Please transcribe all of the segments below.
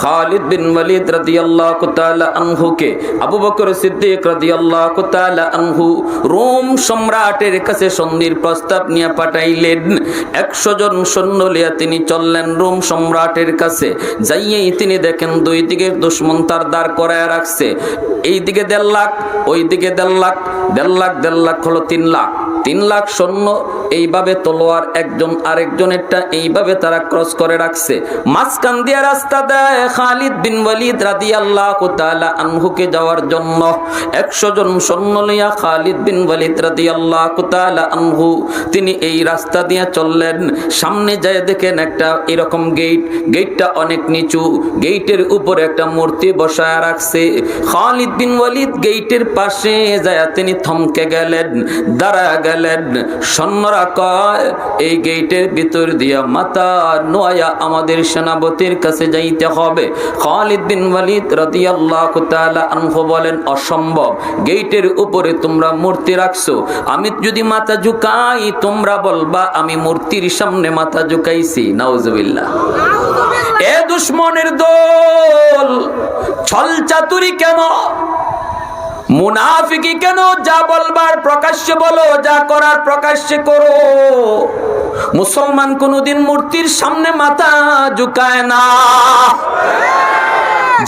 খালিদ বিন ওয়ালিদ রাদিয়াল্লাহু তাআলা আনহুকে আবু বকর সিদ্দিক রাদিয়াল্লাহু তাআলা আনহু রোম সম্রাটের কাছে সন্ধির প্রস্তাব নিয়ে পাঠাইলেন। 100 জন সৈন্য নিয়ে তিনি চললেন রোম সম্রাটের কাছে। যাইয়েই তিনি দেখেন দুই দিকে দুশমন তার দাঁড় করায় রাখছে। এইদিকে 1.5 লাখ, ওইদিকে 1.5 লাখ, 1.5 লাখ হলো 3 লাখ। 3 লাখ সৈন্য এইভাবে তলোয়ার একজন আরেকজনেরটা এইভাবে তারা ক্রস করে রাখছে। মাঝখান দিয়ে রাস্তা দেয় খালিদ বিন ওয়ালিদ রাদিয়াল্লাহু তাআলা আনহুকে যাওয়ার জন্য। 100 জন সৈন্য নিয়ে খালিদ বিন ওয়ালিদ রাদিয়াল্লাহু তাআলা আনহু তিনি এই রাস্তা দিয়ে চললেন। সামনে যায় দেখেন একটা এরকম গেট, গেটটা অনেক নিচু, গেটের উপরে একটা মূর্তি বসায় রাখছে। খালিদ বিন ওয়ালিদ গেটের পাশে যায় তিনি থমকে গেলেন, দাঁড়া গেলেন। সৈন্যরা কয় এই গেটের ভিতর দিয়া মাথা নোয়া আমাদের সেনাপতির কাছে যাইতে হবে। খালিদ বিন ওয়ালিদ রাদিয়াল্লাহু তাআলা আনহু বলেন অসম্ভব, গেটের উপরে তোমরা মূর্তি রাখছো, আমি যদি মাথা ঝুঁকাই তোমরা বলবা আমি মূর্তির সামনে মাথা ঝুঁকাইছি। নাউজুবিল্লাহ। এ দুশমনের দল, ছল চাতুরি কেন, মুনাফিকি কেন? যা বলবার প্রকাশ্যে বলো, যা করার প্রকাশ্যে করো। মুসলমান কোনদিন মূর্তির সামনে মাথা ঝুঁকায় না।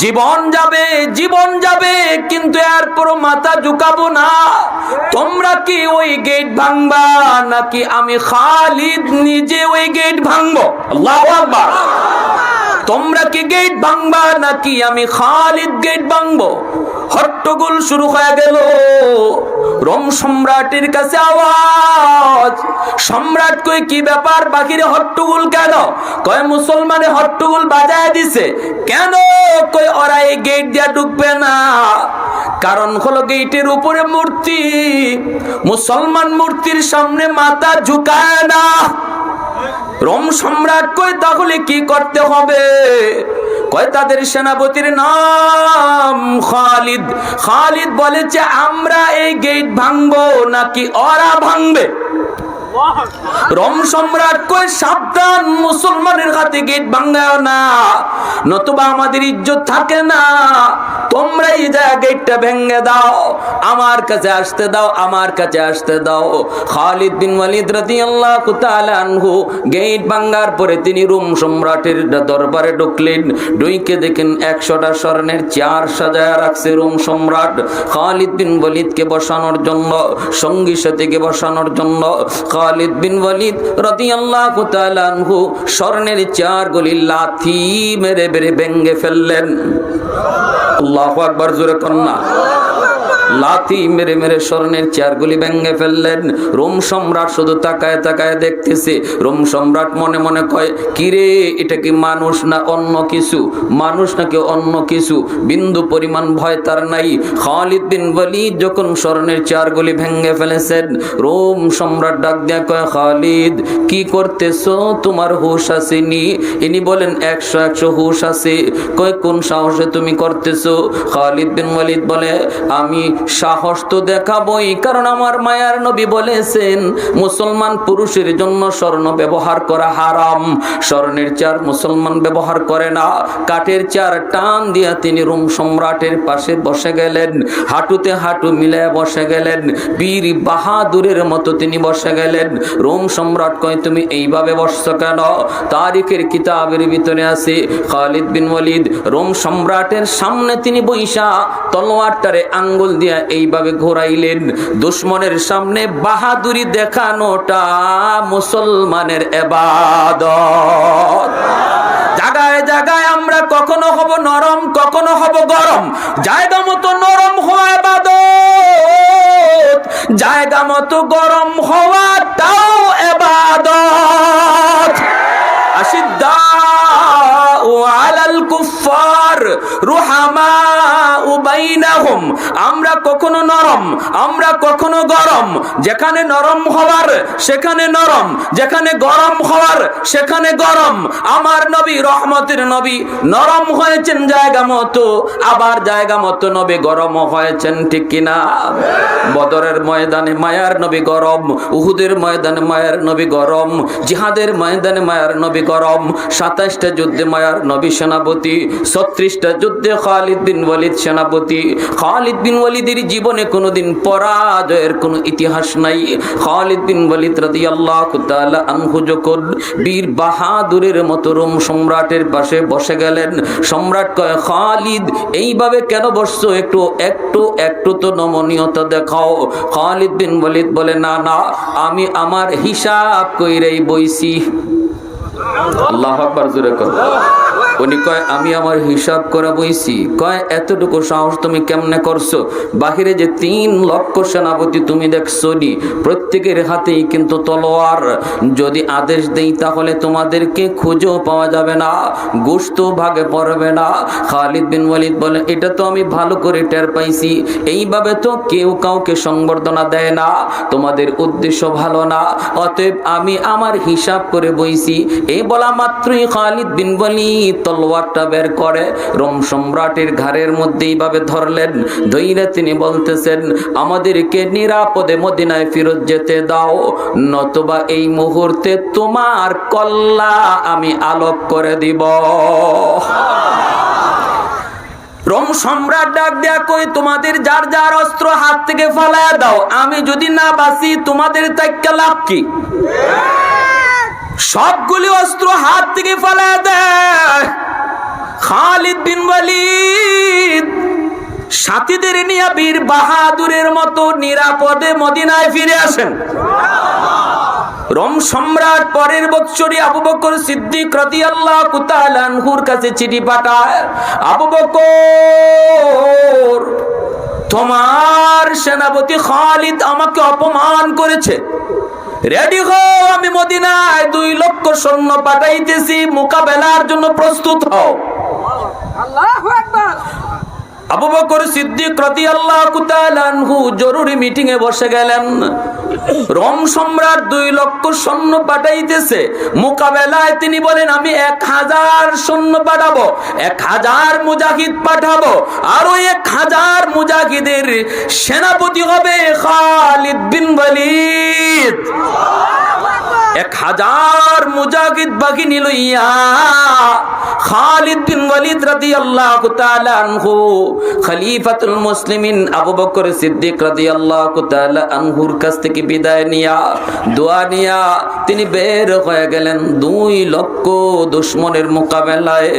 জীবন যাবে, জীবন যাবে, কিন্তু এরপর মাথা ঝুঁকাবো না। তোমরা কি ওই গেট ভাঙবা নাকি আমি খালিদ নিজে ওই গেট ভাঙবো? আল্লাহু আকবার। তোমরা কি গেট ভাঙবা নাকি আমি খালিদ গেট ভাঙবো? হট্টগোল শুরু হয়ে গেল। রোম সম্রাটের কাছে আওয়াজ। সম্রাট কই কি ব্যাপার, বাকিরে হট্টগোল কেন? কয় মুসলমানে হট্টগোল বাজায় দিছে। কেন? কই ওরা এই গেট দিয়া ঢুকবে না। কারণ হলো গেটের উপরে মূর্তি, মুসলমান মূর্তির সামনে মাথা ঝুঁকায় না। রোম সম্রাট কই তাহলে কি করতে হবে? কয় তাদের সেনাপতির নাম খালিদ। খালিদ বলেছে আমরা এই গেট ভাঙবো নাকি ওরা ভাঙবে? রোম সম্রাট কই সাবধান, মুসলমানের হাতে গেট ভাঙাও না, নতুবা আমাদের ইজ্জত থাকে না। তোমরা এই গেটটা ভেঙে দাও, আমার কাছে আসতে দাও, আমার কাছে আসতে দাও। খালিদ বিন ওয়ালিদ রাদিয়াল্লাহু তাআলা আনহু গেট ভাঙার পরে তিনি রোম সম্রাটের দরবারে ঢুকলেন। ঢুকে দেখেন 100টা স্বর্ণের চেয়ার সাজায় রাখছে রোম সম্রাট খালিদ বিন ওয়ালিদকে বসানোর জন্য, সঙ্গী সাথীকে বসানোর জন্য। খালিদ বিন ওয়ালিদ রাদিয়াল্লাহু তাআলা আনহু স্বর্ণের চেয়ারগুলি লাথি মেরে মেরে ভেঙে ফেললেন। আল্লাহু আকবার, জোরে কন্যা। লাথি মেরে মেরে স্বর্ণের চেয়ারগুলি ভেঙে ফেললেন। রোম সম্রাট শুধু তাকায় তাকায় দেখতেছে। রোম সম্রাট মনে মনে কয় কিরে, এটা কি মানুষ না অন্য কিছু? মানুষ নাকি অন্য কিছু? বিন্দু পরিমাণ ভয় তার নাই। খালিদ বিন ওয়ালিদ যখন স্বর্ণের চেয়ারগুলি ভেঙে ফেলেছেন, রোম সম্রাট ডাক দিয়া কয় খালিদ কি করতেছো, তোমার হুঁশ আসেনি? ইনি বলেন 100 হুঁশ আছে। কয় কোন সাহসে তুমি করতেছো? খালিদ বিন ওয়ালিদ বলে আমি সাহস তো দেখাবই, কারণ আমার মায়ার নবী বলেছেন মুসলমান পুরুষের জন্য স্বর্ণ ব্যবহার করা হারাম। স্বর্ণের চেয়ার মুসলমান ব্যবহার করে না। কাঠের চেয়ার টান দিয়া তিনি রোম সম্রাটের পাশে বসে গেলেন, হাঁটুতে হাঁটু মিলায় বসে গেলেন, বীর বাহাদুরের মতো তিনি বসে গেলেন। রোম সম্রাট কয় তুমি এইভাবে বসছো কেন? তারিখের কিতাবের ভিতরে আছে খালিদ বিন ওয়ালিদ রোম সম্রাটের সামনে তিনি বৈশা তলোয়ারটারে আঙ্গুল দিয়া এইভাবে ঘোরাইলেন। দুশমনের সামনে বাহাদুরি দেখানোটা মুসলমানের ইবাদত। জায়গায় জায়গায় আমরা কখনো হব নরম, কখনো হব গরম। জায়গা মতো নরম হওয়া ইবাদত, জায়গা মতো গরম হওয়াটাও ইবাদত। আশিদ্দাউ আলাল কুফার রুহামাউ বাইনাহুম। আমরা কখনো নরম, আমরা কখনো গরম। যেখানে নরম হওয়ার সেখানে নরম, যেখানে গরম হওয়ার সেখানে গরম। আমার নবী রহমতের নবী নরম হয়েছেন জায়গা মতো, আবার জায়গা মতো নবী গরম হয়েছেন, ঠিক কিনা? বদরের ময়দানে মায়ার নবী গরম, উহুদের ময়দানে মায়ার নবী গরম, জিহাদের ময়দানে মায়ার নবী গরম, 27টা যুদ্ধে মায়ার নবী সেনাপতি সেনাপতি, 36টা যুদ্ধে খালিদ বিন ওয়ালিদ সেনাপতি। খালিদ বিন ওয়ালিদের জীবনে কোনোদিন পরাজয়ের কোনো ইতিহাস নাই। খালিদ বিন ওয়ালিদ রাদিয়াল্লাহু তাআলা আনহু যখন বীর বাহাদুরের মতো রোম সম্রাটের পাশে বসে গেলেন, সম্রাট কয়, খালিদ এইভাবে কেন বসছো? একটু একটু একটু তো নমনীয়তা দেখাও। খালিদ বিন ওয়ালিদ বলে, না না, আমি আমার হিসাব কইরাই বইছি। আল্লাহু আকবার, জোরে কর। উনি কয়, আমি আমার হিসাব করা বইছি। কয়, এতটুকু সাহস তুমি কেমনে করছো? বাহিরে যে 3 লক্ষ সেনাপতি তুমি দেখছো নি, প্রত্যেকের হাতেই কিন্তু তলোয়ার। যদি আদেশ দেই তাহলে তোমাদেরকে খুঁজেও পাওয়া যাবে না, গোশত ভাগে পড়বে না। খালিদ বিন ওয়ালিদ বলে, এটা তো আমি ভালো করে টের পাইছি, এইভাবে তো কেউ কাউকে সংবর্ধনা দেয় না, তোমাদের উদ্দেশ্য ভালো না, অতএব আমি আমার হিসাব করে বইছি। এই বলা মাত্রই খালিদ বিন ওয়ালিদ তলোয়ারটা বের করে রোম সম্রাটের ঘাড়ের মধ্যে এইভাবে ধরলেন। ধইরে তিনি বলতেছেন, আমাদেরকে নিরাপদে মদিনায় ফেরত যেতে দাও, নতুবা এই মুহূর্তে তোমার কল্লা আমি আলোক করে দিব। রোম সম্রাট ডাক দেয়া কই, তোমাদের যার যার অস্ত্র হাত থেকে ফালায়া দাও, আমি যদি না বাঁচি তোমাদের তাইক্কা লাভ কি? সবগুলি অস্ত্র হাত থেকে ফালায়া দেয়। খালিদ বিন ওয়ালিদ সাথীদের নিয়ে বীর বাহাদুরের মতো নিরাপদে মদিনায় ফিরে আসেন। রোম সম্রাট পরের বৎসরই আবু বকর সিদ্দিক রাদিয়াল্লাহু তাআলা আনহুর কাছে চিঠি পাঠায়, আবু বকর, তোমার সেনাপতি খালিদ আমাকে অপমান করেছে, রেডি হও, আমি মদিনায় 2 লক্ষ সৈন্য পাঠাইতেছি, মোকাবেলার জন্য প্রস্তুত হও। আল্লাহু আকবার। আবু বকর সিদ্দিক রাদিয়াল্লাহু তাআলা আনহু জরুরি মিটিং এ বসে গেলেন। রোম সম্রাট 2 লক্ষ সৈন্য পাঠাইতেছে, মোকাবেলায় তিনি বলেন, আমি 1000 সৈন্য পাঠাবো, 1000 মুজাহিদ পাঠাবো, আর ওই 1000 মুজাহিদের সেনাপতি হবে খালিদ বিন ওয়ালিদ। 1000 মুজাহিদ বাহিনী লইয়া খালিদ বিন ওয়ালিদ রাদিয়াল্লাহু তাআলা আনহু খলিফাতুল মুসলিমিন আবু বকর সিদ্দিক রাদিয়াল্লাহু তাআলা আনহুর কাছ থেকে বিদায় নিয়া, দোয়া নিয়া তিনি বের হয়ে গেলেন 2 লক্ষ দুশমনের মোকাবেলায়।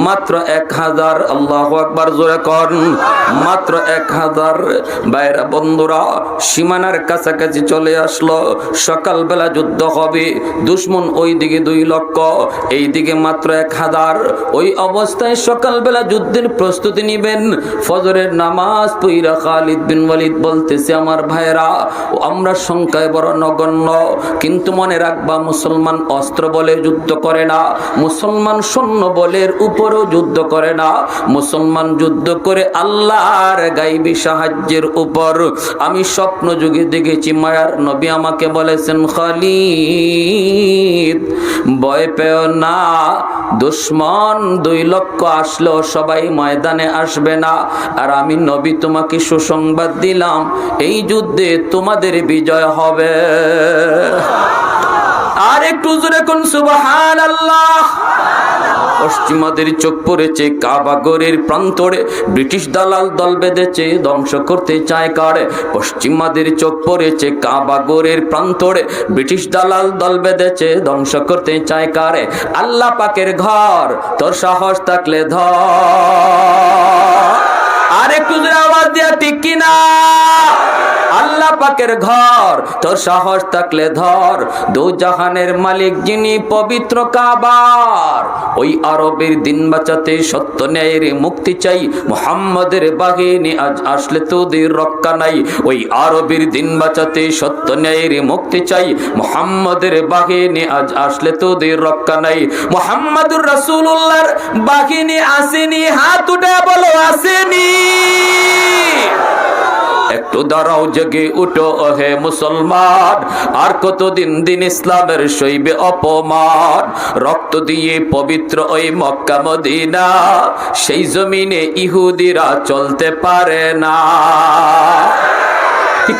মাত্র 1000, আল্লাহু আকবার, জোরে কর, মাত্র 1000। বাইরা বন্ধুরা, সীমানার কাছাকাছি চলে আসলো, সকালবেলা যুদ্ধ হবে। দুশমন ওই দিকে 2 লক্ষ, এই দিকে মাত্র 1000। ওই অবস্থায় সকালবেলা যুদ্ধের প্রস্তুতি নিবেন। ফজরের নামাজ পড়া খালিদ বিন ওয়ালিদ বলতেছে, আমার ভাইরা, আমরা সংখ্যায় বড় নগণ্য, কিন্তু মনে রাখবা, মুসলমান অস্ত্র বলে যুদ্ধ করে না, মুসলমান সৈন্য বলের উপরও যুদ্ধ করে না, মুসলমান যুদ্ধ করে আল্লাহর গায়বী সাহায্যের উপর। আমি স্বপ্ন যুগে দেখেছি, মায়ার নবী আমাকে বলেছেন, খালিদ ভয় পেও না, দুশমন 2 লক্ষ আসলেও সবাই ময়দানে আসবে না, আর আমি নবী তোমাকে সুসংবাদ দিলাম, এই যুদ্ধে তোমাদের বিজয় হবে। আর একটু জোরে কোন সুবহানাল্লাহ। পশ্চিমাদের চোখ পড়েছে কাবা ঘরের প্রান্তরে, ব্রিটিশ দালাল দল বেঁধেছে ধ্বংস করতে চায় কারে। পশ্চিমাদের চোখ পড়েছে কাবা ঘরের প্রান্তরে, ব্রিটিশ দালাল দল বেঁধেছে ধ্বংস করতে চায় কারে। আল্লাহ পাকের ঘর, তোর সাহস থাকলে ধর। আর একটু জোরে আওয়াজ দিয়া ঠিক কিনা? আল্লাহ পাকের ঘর, তোর সাহস থাকলে ধর। 2 জাহানের মালিক যিনি, পবিত্র কাবার, ওই আরবের দিন বাঁচাতে সত্য ন্যায়ের মুক্তি চাই। মুহাম্মাদের বাহিনী আজ আসলে তোদের রক্ষা নাই। ওই আরবের দিন বাঁচাতে সত্য ন্যায়ের মুক্তি চাই। মুহাম্মাদের বাহিনী আজ আসলে তোদের রক্ষা নাই। মুহাম্মাদুর রাসূলুল্লাহর বাহিনী আসেনি, হাত উঠে বলো আসেনি। একটু দাঁড়াও, জেগে উঠো হে মুসলমান, আর কতদিন দিন ইসলামের সইবে অপমান। রক্ত দিয়ে পবিত্র ওই মক্কা মদিনা, সেই জমিনে ইহুদিরা চলতে পারে না। ঠিক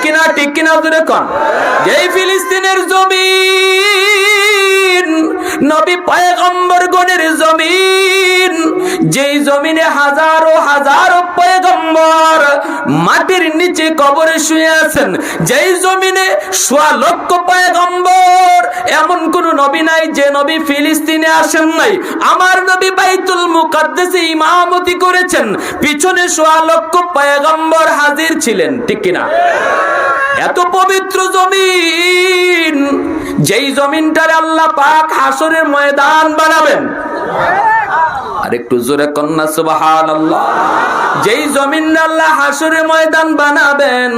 কিনা জোরে কোন? যেই ফিলিস্তিনের জমিন নবী পয়গম্বর গণের জমিন, যেই জমিনে হাজারো হাজারো পয়গম্বর মাটির নিচে কবরে শুয়ে আছেন, যেই জমিনে 1.5 লক্ষ পয়গম্বর, এমন কোন নবী নাই যে নবী ফিলিস্তিনে আসেন নাই। আমার নবী বাইতুল মুকাদ্দাসে ইমামতি করেছেন, পিছনে 1.5 লক্ষ পয়গম্বর হাজির ছিলেন, ঠিক কিনা? এত পবিত্র জমিন, যেই জমিনটারে আল্লাহ পাক হাসরের ময়দান বানাবেন। আরেকটু জোরে কন্যা সুবহানাল্লাহ। যেই জমিন আল্লাহ হাসরের ময়দান বানাবেন,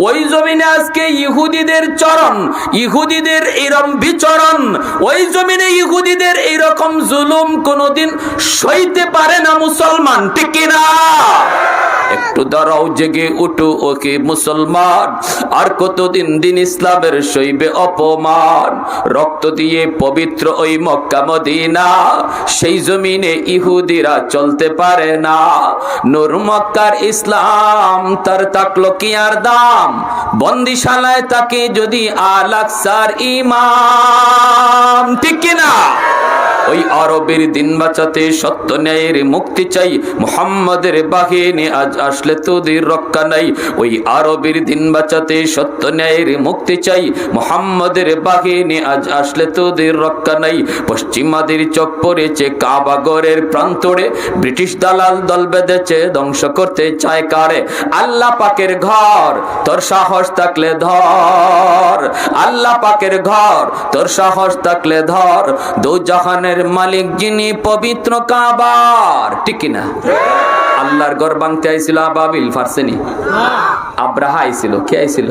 ওই জমিনে আজকে ইহুদিদের চরণ, ইহুদিদের এরকম বিচরণ, ওই জমিনে ইহুদিদের এইরকম জুলুম কোনোদিন সইতে পারে না মুসলমান, ঠিক কিনা? একটু দাঁড়াও, জেগে উঠো ওকে মুসলমান, আর কতদিন দিন ইসলামের সইবে অপমান। রক্ত দিয়ে পবিত্র ওই মক্কা মদিনা, সেই জমিনে ইহুদিরা চলতে পারে না। নূর মক্কার ইসলাম তার থাকলো কি আর দাম, বন্দিশালায় তাকে যদি আল আকসার ইমাম, ঠিক কিনা? ওই আরবের দিন বাঁচাতে সত্য ন্যায়ের মুক্তি চাই, মুহাম্মাদের বাহিনী আজ আসলে তোদের রক্ষা নাই। ওই আরবের দিন বাঁচাতে সত্য ন্যায়ের মুক্তি চাই, মুহাম্মাদের বাহিনী আজ আসলে তোদের রক্ষা নাই। পশ্চিমাদের চোখ পড়েছে কাবা ঘরের প্রান্তরে, ব্রিটিশ দালাল দল বেঁধেছে ধ্বংস করতে চায় কারে। আল্লাহ পাকের ঘর, তোর সাহস থাকলে ধর, আল্লাহ পাকের ঘর, তোর সাহস থাকলে ধর। দু জাহানের মালিক যিনি পবিত্র কাবার, ঠিক না? আল্লাহর ঘর ভাঙতে আইছিল আবাবিল, পারছেনি? আব্রাহা আইছিল। কে আইছিল?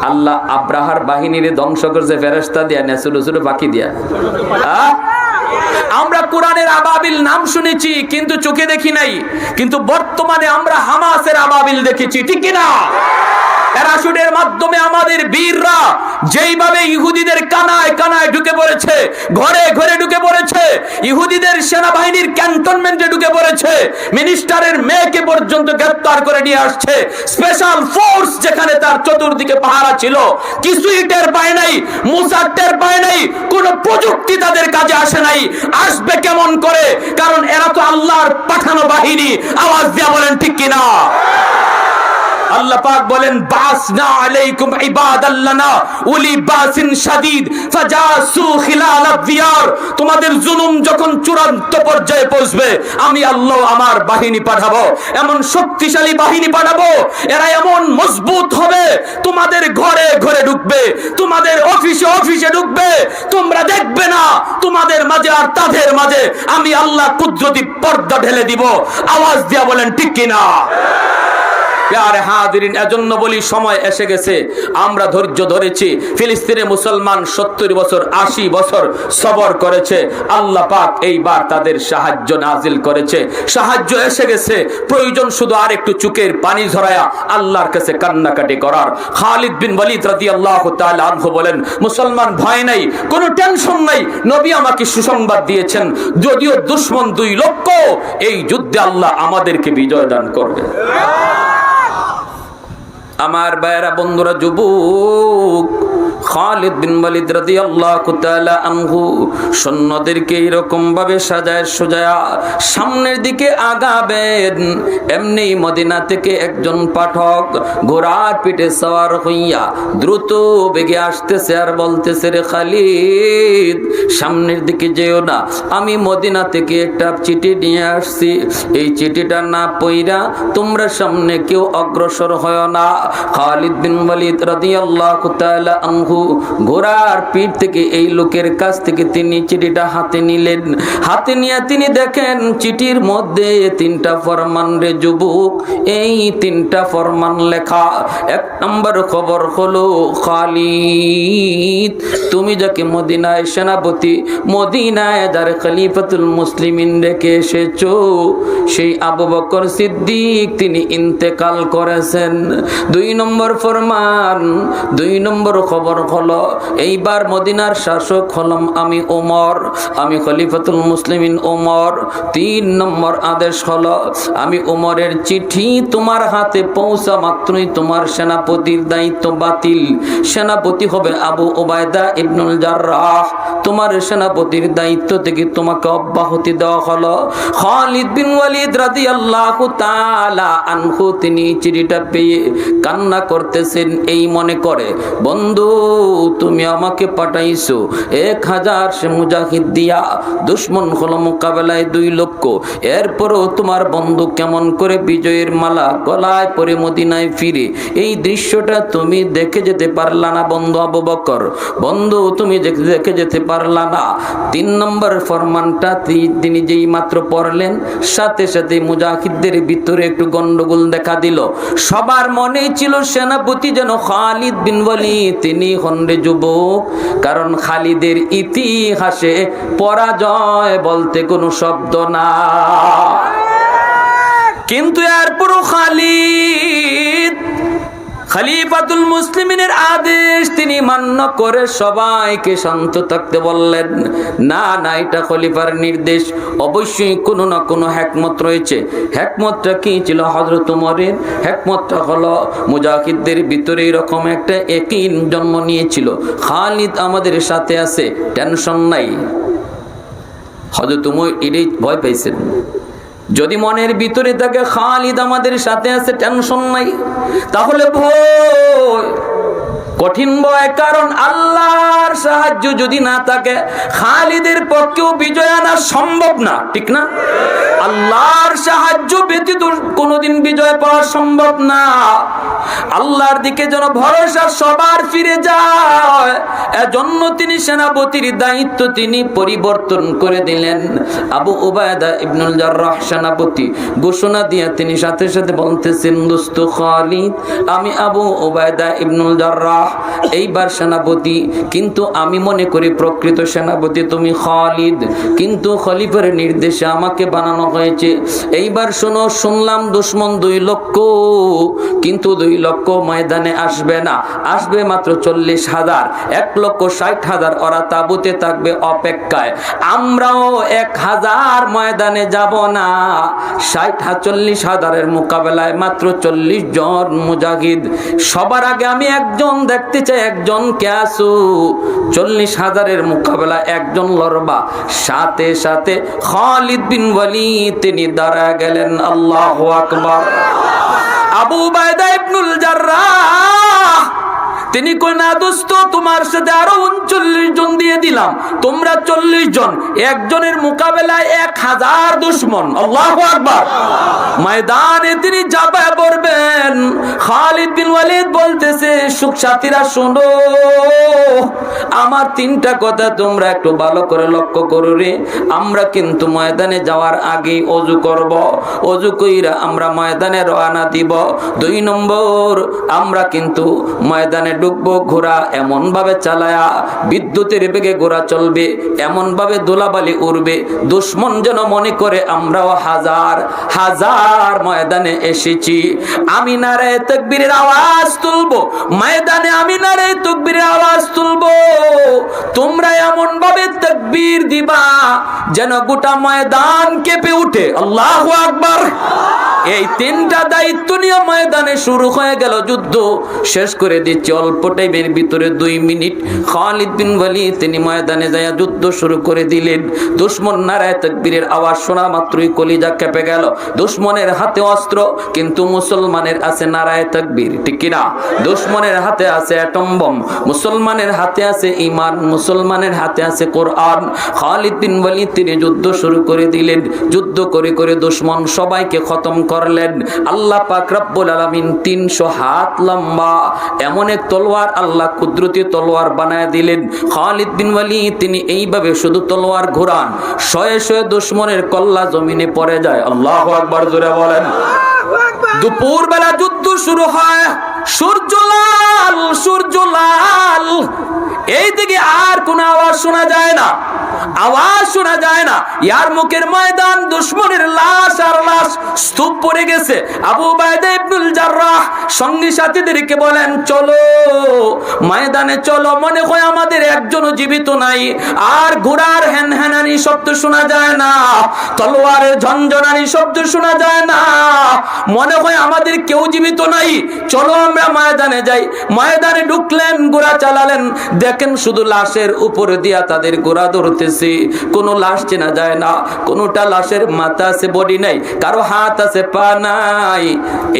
আল্লাহ আব্রাহার বাহিনীর ধ্বংস করছে ফেরেশতা দিয়া, না ছোট ছোট বাকি দিয়া। আমরা কোরআনের আবাবিল নাম শুনেছি কিন্তু চোখে দেখি নাই, কিন্তু বর্তমানে আমরা হামাসের আবাবিল দেখেছি, ঠিক না? প্যারাশুটের মাধ্যমে আমাদের বীররা যেইভাবে ইহুদিদের কানায় কানায় ঢুকে পড়েছে, ঘরে ঘরে ঢুকে পড়েছে, ইহুদিদের সেনাবাহিনীর ক্যান্টনমেন্টে ঢুকে পড়েছে, মিনিস্টারের মেয়েকে পর্যন্ত গ্রেফতার করে নিয়ে আসছে। স্পেশাল ফোর্স যেখানে তার চতুর্দিকে পাহারা ছিল, কিছুই টের পায় নাই, মুসা টের পায় নাই, কোন প্রযুক্তি তাদের কাজে আসে নাই। আসবে কেমন করে? কারণ এরা তো আল্লাহর পাঠানো বাহিনী। আওয়াজ দিয়া বলেন ঠিক কিনা? আল্লাহ পাক বলেন, বাসনা আলাইকুম ইবাদাল্লানা উলি বাসিন শাদীদ ফাজাসু খিলাল আদিয়ার। তোমাদের জুলুম যখন চূড়ান্ত পর্যায়ে পৌঁছবে, আমি আল্লাহ আমার বাহিনী পাঠাবো, এমন শক্তিশালী বাহিনী পাঠাবো, এরা এমন মজবুত হবে, তোমাদের ঘরে ঘরে ঢুকবে, তোমাদের অফিসে অফিসে ঢুকবে, তোমরা দেখবে না তোমাদের মাঝে আর তাদের মাঝে আমি আল্লাহ কুদরতি পর্দা ঢেলে দিব। আওয়াজ দিয়া বলেন ঠিক কিনা? প্যারে হাজিরিন, এজন্য বলি সময় এসে গেছে, আমরা ধৈর্য ধরেছি। ফিলিস্তিনে মুসলমান 70 বছর 80 বছর সবর করেছে, আল্লাহ পাক এইবার তাদের সাহায্য নাজিল করেছে, সাহায্য এসে গেছে। প্রয়োজন শুধু আর একটু চোখের পানি ঝরায়া আল্লাহর কাছে কান্নাকাটি করার। খালিদ বিন ওয়ালিদ রাদিয়াল্লাহু তাআলা আনহু বলেন, মুসলমান ভয় নাই, কোনো টেনশন নাই, নবী আমাকে সুসংবাদ দিয়েছেন, যদিও দুশমন 2 লক্ষ, এই যুদ্ধে আল্লাহ আমাদেরকে বিজয় দান করবে। আমার ভাইরা, বন্ধুরা, যুবক খালিদ বিন ওয়ালিদ রাদিয়াল্লাহু তাআলা আনহু সৈন্যদেরকে এরকম ভাবে সাজায় সোজায়া সামনের দিকে আগাবেন। এমনি মদিনা থেকে একজন পাঠক ঘোড়ার পিঠে সওয়ার হইয়া দ্রুত বেগে আসতেছে আর বলতেছে, রে খালিদ, সামনের দিকে যেও না, আমি মদিনা থেকে একটা চিঠি নিয়ে আসছি, এই চিঠিটা না পইরা তোমরা সামনে কেউ অগ্রসর হয় না। খালিদ বিন ওয়ালিদ রাদিয়াল্লাহু তাআলা আনহু ঘোড়ার পিঠ থেকে এই লোকের কাছ থেকে তিনি চিঠিটা হাতে নিলেন। হাতে নিয়ে তিনি দেখেন চিঠির মধ্যে 3টা ফরমান। রে যুবক, এই 3টা ফরমান লেখা। 1 নম্বর খবর হলো, খালিদ, তুমি যাকে মদিনায় সেনাপতি, মদিনায় যার খলিফাতুল মুসলিমিন রেখে এসেছো, সেই আবু বকর সিদ্দিক তিনি ইন্তেকাল করেছেন। 2 নম্বর ফরমান, 2 নম্বর খবর হলো এইবার মদিনার শাসক হলাম আমি ওমর, আমি খলিফাতুল মুসলিমিন ওমর। 3 নম্বর আদেশ হলো আমি ওমরের চিঠি তোমার হাতে পৌঁছা মাত্রই তোমার সেনাপতির দায়িত্ব বাতিল। সেনাপতি হবে আবু ওবায়দা ইবনুল জাররাহ। তোমার সেনাপতির দায়িত্ব থেকে তোমাকে অব্যাহতি দেওয়া হলো। খালিদ বিন ওয়ালিদ রাদিয়াল্লাহু তাআলা আনহু তিনি চিঠিটা পেয়ে কান্না করতেছেন এই মনে করে, বন্ধু তুমি আমাকে পাঠাইছো 1000 সে মুজাহিদ দিয়া, দুশমন হলো মোকাবেলায় 2 লক্ষ। এরপরও তোমার বন্ধু কেমন করে বিজয়ের মালা গলায় পরে মদিনায় ফিরে, এই দৃশ্যটা তুমি দেখে যেতে পারলা না বন্ধু আবু বকর? বন্ধু তুমি দেখে যেতে পারলা না? 3 নম্বর ফরমানটা তিনি যেই মাত্র পড়লেন, সাথে সাথে মুজাহিদদের ভিতরে একটু গন্ডগোল দেখা দিল। সবার মনেই ছিল সেনাপতি যেন খালিদ বিন ওয়ালিদ, তিনি হন্ডে যুবক। কারণ খালিদের ইতিহাসে পরাজয় বলতে কোনো শব্দ না। কিন্তু এরপরও খালিদ খলিফাতুল মুসলিমিনের আদেশ তিনি মান্য করে সবাইকে শান্ত থাকতে বললেন। না না, এটা খলিফার নির্দেশ, অবশ্যই কোনো না কোনো হিকমত রয়েছে। হিকমতটা কি ছিল হযরত ওমরের? হিকমতটা হলো মুজাহিদদের ভিতরে এরকম একটা ইয়াকিন জন্ম নিয়েছিল, খালিদ আমাদের সাথে আছে, টেনশন নাই। হযরত ওমর এটাই ভয় পাইছেন। যদি মনের ভিতরে থাকে খালিদ আমাদের সাথে আছে, টেনশন নাই, তাহলে ভয়, কঠিন ভয়। কারণ আল্লাহর সাহায্য যদি না থাকে খালিদের পক্ষেও বিজয় আনা সম্ভব না, ঠিক না? আল্লাহর সাহায্য ব্যতীত কোনোদিন বিজয় পাওয়া সম্ভব না। আল্লাহর দিকে যেন ভরসা সবার ফিরে যায়, এজন্য তিনি সেনাপতির দায়িত্ব তিনি পরিবর্তন করে দিলেন। আবু উবায়দা ইবনুল জাররাহ সেনাপতি, ঘোষণা দিয়ে তিনি সাথে সাথে বলতেছেন, দোস্ত খালিদ আমি আবু উবায়দা ইবনুল জাররাহ এইবার সেনাপতি, কিন্তু আমি মনে করি প্রকৃত সেনাপতি তুমি খালিদ, কিন্তু খলিফার নির্দেশে আমাকে বানানো হয়েছে। এইবার শোনো, শুনলাম দুশমন 2 লক্ষ, কিন্তু 2 লক্ষ ময়দানে আসবে না, আসবে মাত্র 40,000, 1,60,000 ওরা তাঁবুতে থাকবে অপেক্ষায়। আমরাও 1000 ময়দানে যাব না, 40,000 মোকাবেলায় মাত্র 40 জন মুজাহিদ। সবার আগে আমি একজন দেখতে চাই, একজন কে আসু? 40,000 মোকাবেলা একজন লড়বা। সাথে সাথে খালিদ বিন ওয়ালিদ তিনি দাঁড়া গেলেন। আল্লাহু আকবার। আবু উবায়দা ইবনুল জাররাহ তিনি কই, না দোস্ত তোমার সাথে আরো 39 জন দিয়ে দিলাম, তোমরা 40 জন, একজনের মোকাবেলায় 1000 দুশমন। আল্লাহু আকবার। ময়দানে তিনি ঝাঁপায় পড়বেন। খালিদ বিন ওয়ালিদ বলতেছে, সুখ সাথীরা শোনো, আমার 3টা কথা তোমরা একটু ভালো করে লক্ষ্য করো রে। আমরা কিন্তু ময়দানে যাওয়ার আগে ওযু করব, ওযু কইরা আমরা ময়দানে রওনা দিব। 2 নম্বর, আমরা কিন্তু ময়দানে ঢুকবো, ঘোড়া এমন ভাবে চালায়া, বিদ্যুতের বেগে ঘোড়া চলবে, এমন ভাবে দোলাবালি উড়বে, দুশমন যেন মনে করে আমরাও হাজার হাজার ময়দানে এসেছি। আমি নারে তাকবীরের আওয়াজ তুলবো ময়দানে, আমি নারে তাকবীরের আওয়াজ তুলবো, তোমরা এমন ভাবে তাকবীর দিবা যেন গোটা ময়দান কেঁপে উঠে। আল্লাহু আকবার। এই 3টা দায়িত্ব নিয়ে ময়দানে শুরু হয়ে গেল যুদ্ধ। শেষ করে দিচ্ছি অল্প টাইমের ভিতরে, 2 মিনিট। খালিদ বিন ওয়ালিদ তিনি ময়দানে যায় যুদ্ধ শুরু করে দিলেন। দুশমন নারায়ে তাকবীরের আওয়াজ শোনা মাত্রই কলিজা কেঁপে গেল। দুশমনের হাতে অস্ত্র, কিন্তু মুসলমানের আছে নারায়ে তাকবীর, ঠিক কি না? দুশমনের হাতে আছে অ্যাটম বম, মুসলমানের হাতে আছে ঈমান, মুসলমানের হাতে আছে কোরআন। খালিদ বিন ওয়ালিদ তিনি যুদ্ধ শুরু করে দিলেন। যুদ্ধ করে করে দুশমন সবাইকে খতম করলেন। আল্লাহ পাক রব্বুল আলামিন 300 হাত লম্বা এমন এক তলোয়ার আল্লাহ কুদরতি তলোয়ার বানায় দিলেন। খালিদ বিন ওয়ালিদ তিনি এইভাবে শুধু তলোয়ার ঘোরান, শয়ে শয়ে দুশমনের কল্লা জমিনে পড়ে যায়। আল্লাহু আকবার, জোরে বলেন। দুপুর বেলা যুদ্ধ শুরু হয়, সূর্য লাল, সূর্য লাল। এইদিকে আর কোনো আওয়াজ শোনা যায় না, আওয়াজ শোনা যায় না। ইয়ার মুখের ময়দান, দুশমনের লাশ আর লাশ স্তূপ পড়ে গেছে। আবু উবাইদা ইবনুল জাররাহ সঙ্গী সাথীদেরকে বলেন, চলো ময়দানে চলো, মনে হয় আমাদের একজনও জীবিত নাই। আর ঘোড়ার হ্যানহ্যানানি শব্দ শোনা যায় না, তলোয়ারের ঝনঝনানি শব্দ শোনা যায় না, মনে হয় আমাদের কেউ জীবিত নাই। চলো আমরা ময়দানে যাই। ময়দানে ঢুকলেন, ঘোড়া চালালেন, দেখেন শুধু লাশের উপরে দিয়া তাদের ঘোড়া ধরতেছে। কোনো লাশ চেনা যায় না, কোনোটা লাশের মাথা আছে, বডি নাই, কারো হাত আছে, পা নাই।